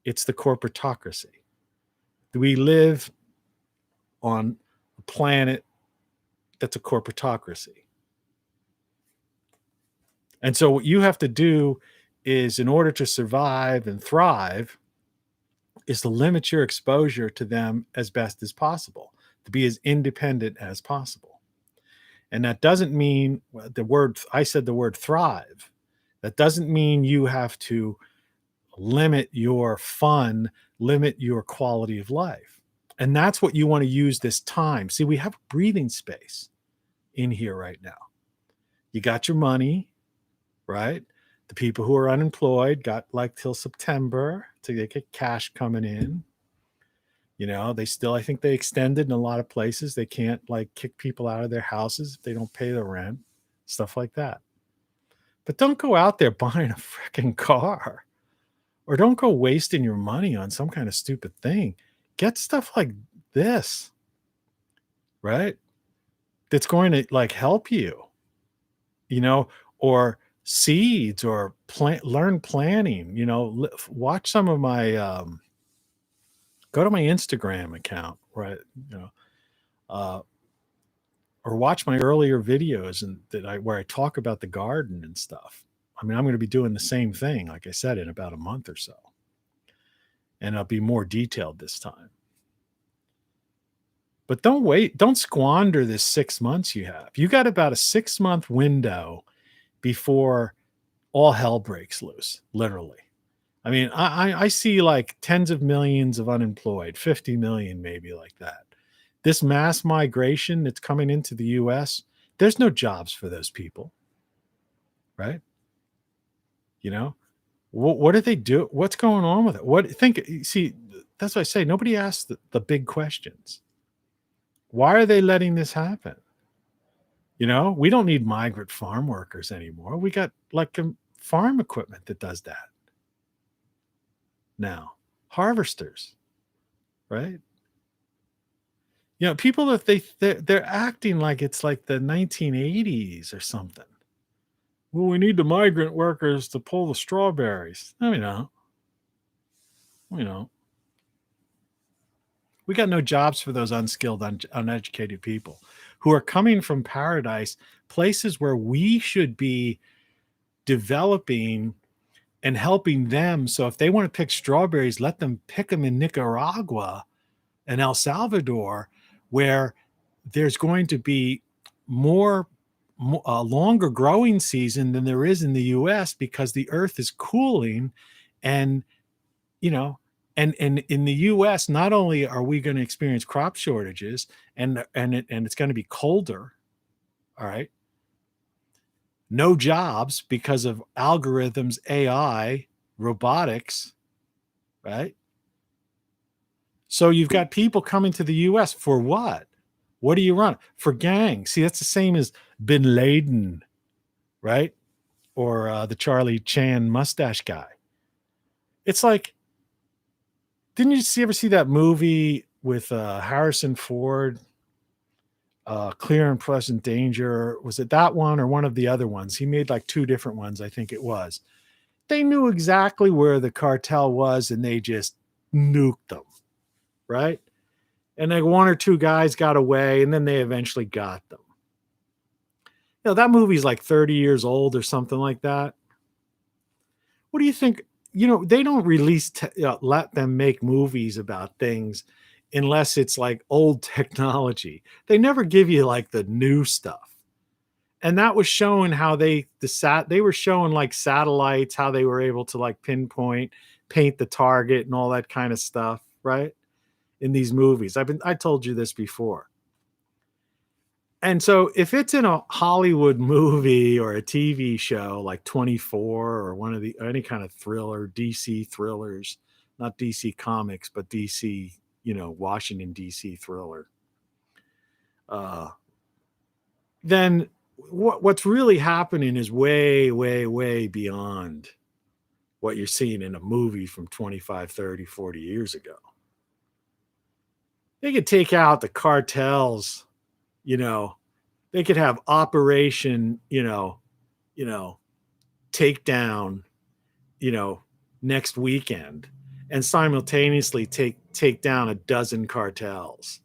It's the corporatocracy. We live on a planet that's a corporatocracy. And so what you have to do is, in order to survive and thrive, is to limit your exposure to them as best as possible, to be as independent as possible. And that doesn't mean I said the word thrive. That doesn't mean you have to limit your fun, limit your quality of life. And that's what you want to use this time. See, we have breathing space in here right now. You got your money, right? The people who are unemployed got till September to get cash coming in. They still, I think they extended in a lot of places. They can't kick people out of their houses if they don't pay the rent, stuff like that. But don't go out there buying a freaking car, or don't go wasting your money on some kind of stupid thing. Get stuff like this, right? That's going to help you, or seeds, or learn planning, watch some of my, go to my Instagram account, right? Or watch my earlier videos where I talk about the garden and stuff. I mean, I'm going to be doing the same thing, like I said, in about a month or so. And I'll be more detailed this time. But don't squander this 6 months you have. You got about a 6-month window before all hell breaks loose, literally. I mean, I see tens of millions of unemployed, 50 million, maybe like that. This mass migration that's coming into the U.S., there's no jobs for those people, right? What do they do? What's going on with it? See, that's what I say. Nobody asks the big questions. Why are they letting this happen? We don't need migrant farm workers anymore. We got farm equipment that does that now. Harvesters, right? People, if they're acting like it's like the 1980s or something. Well, we need the migrant workers to pull the strawberries. No, we don't. We don't. We got no jobs for those unskilled, uneducated people who are coming from paradise, places where we should be developing and helping them. So if they want to pick strawberries, let them pick them in Nicaragua and El Salvador, where there's going to be more a longer growing season than there is in the US because the earth is cooling. And you know, and in the US, not only are we going to experience crop shortages and it's going to be colder, all right, no jobs because of algorithms, AI, robotics, right? So you've got people coming to the US for what? What do you run? For gangs. See, that's the same as Bin Laden, right? Or the Charlie Chan mustache guy. It's like, didn't you ever see that movie with Harrison Ford, Clear and Present Danger? Was it that one or one of the other ones? He made like 2 different ones, I think it was. They knew exactly where the cartel was and they just nuked them, right? And like 1 or 2 guys got away and then they eventually got them. You know, that movie's like 30 years old or something like that. What do you think? You know, they don't let them make movies about things unless it's like old technology. They never give you like the new stuff. And that was showing how they were showing like satellites, how they were able to like pinpoint, paint the target and all that kind of stuff, right? In these movies. I told you this before. And so if it's in a Hollywood movie or a TV show like 24 or one of any kind of thriller, DC thrillers, not DC Comics, but DC, Washington, DC thriller, then what's really happening is way, way, way beyond what you're seeing in a movie from 25, 30, 40 years ago. They could take out the cartels, they could have Operation, Takedown, next weekend and simultaneously take down a dozen cartels,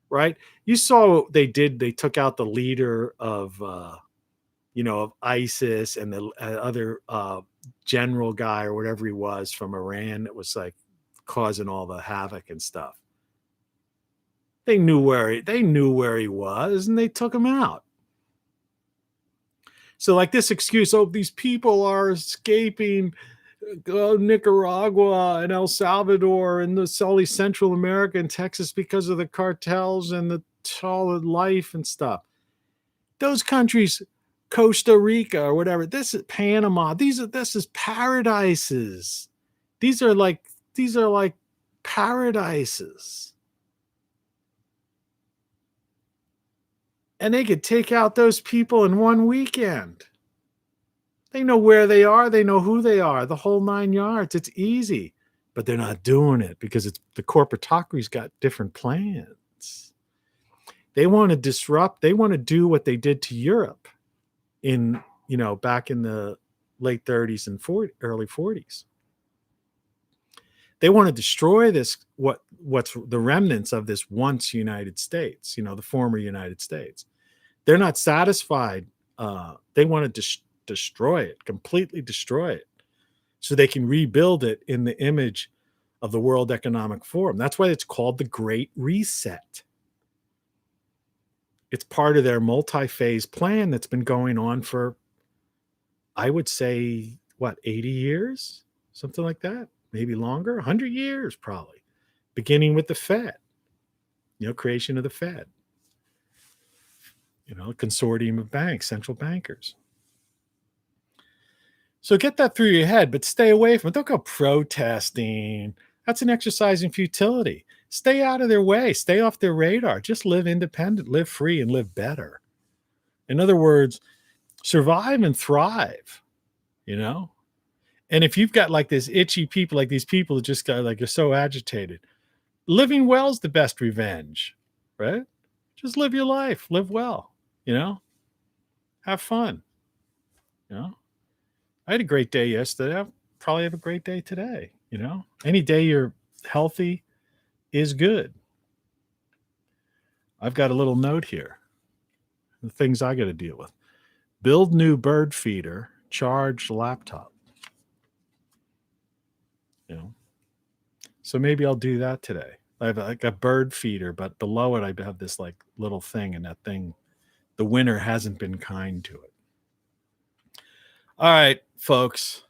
right? You saw what they did. They took out the leader of, of ISIS and the other general guy or whatever he was from Iran that was like causing all the havoc and stuff. They knew where he was and they took him out. So like this excuse, these people are escaping Nicaragua and El Salvador and all these Central America and Texas because of the cartels and the solid life and stuff. Those countries, Costa Rica or whatever, this is Panama. This is paradises. These are like paradises. And they could take out those people in one weekend. They know where they are. They know who they are. The whole 9 yards. It's easy. But they're not doing it because the corporatocracy's got different plans. They want to disrupt. They want to do what they did to Europe back in the late 30s and early 40s. They want to destroy this, what's the remnants of this once United States, the former United States. They're not satisfied. They want to destroy it, completely destroy it, so they can rebuild it in the image of the World Economic Forum. That's why it's called the Great Reset. It's part of their multi-phase plan that's been going on for, I would say, 80 years? Something like that. Maybe longer, 100 years probably, beginning with the Fed, creation of the Fed, a consortium of banks, central bankers. So get that through your head, but stay away from it. Don't go protesting. That's an exercise in futility. Stay out of their way. Stay off their radar. Just live independent, live free, and live better. In other words, survive and thrive, And if you've got like this itchy people, like these people that just got like, you're so agitated, living well is the best revenge, right? Just live your life, live well, have fun, You know, I had a great day yesterday. I'll probably have a great day today. You know, any day you're healthy is good. I've got a little note here. The things I got to deal with. Build new bird feeder, charge laptop. You know, so maybe I'll do that today. I have like a bird feeder, but below it I have this like little thing, and that thing, the winter hasn't been kind to it. All right, folks.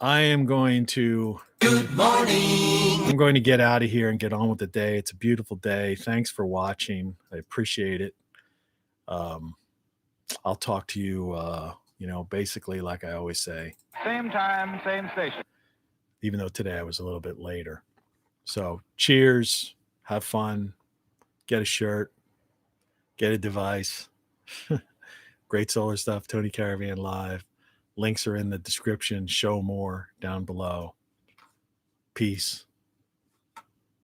I am going to Good morning. I'm going to get out of here and get on with the day. It's a beautiful day. Thanks for watching. I appreciate it. I'll talk to you, basically like I always say. Same time, same station. Even though today I was a little bit later. So cheers. Have fun. Get a shirt. Get a device. Great solar stuff. Tony Caravan Live. Links are in the description. Show more down below. Peace.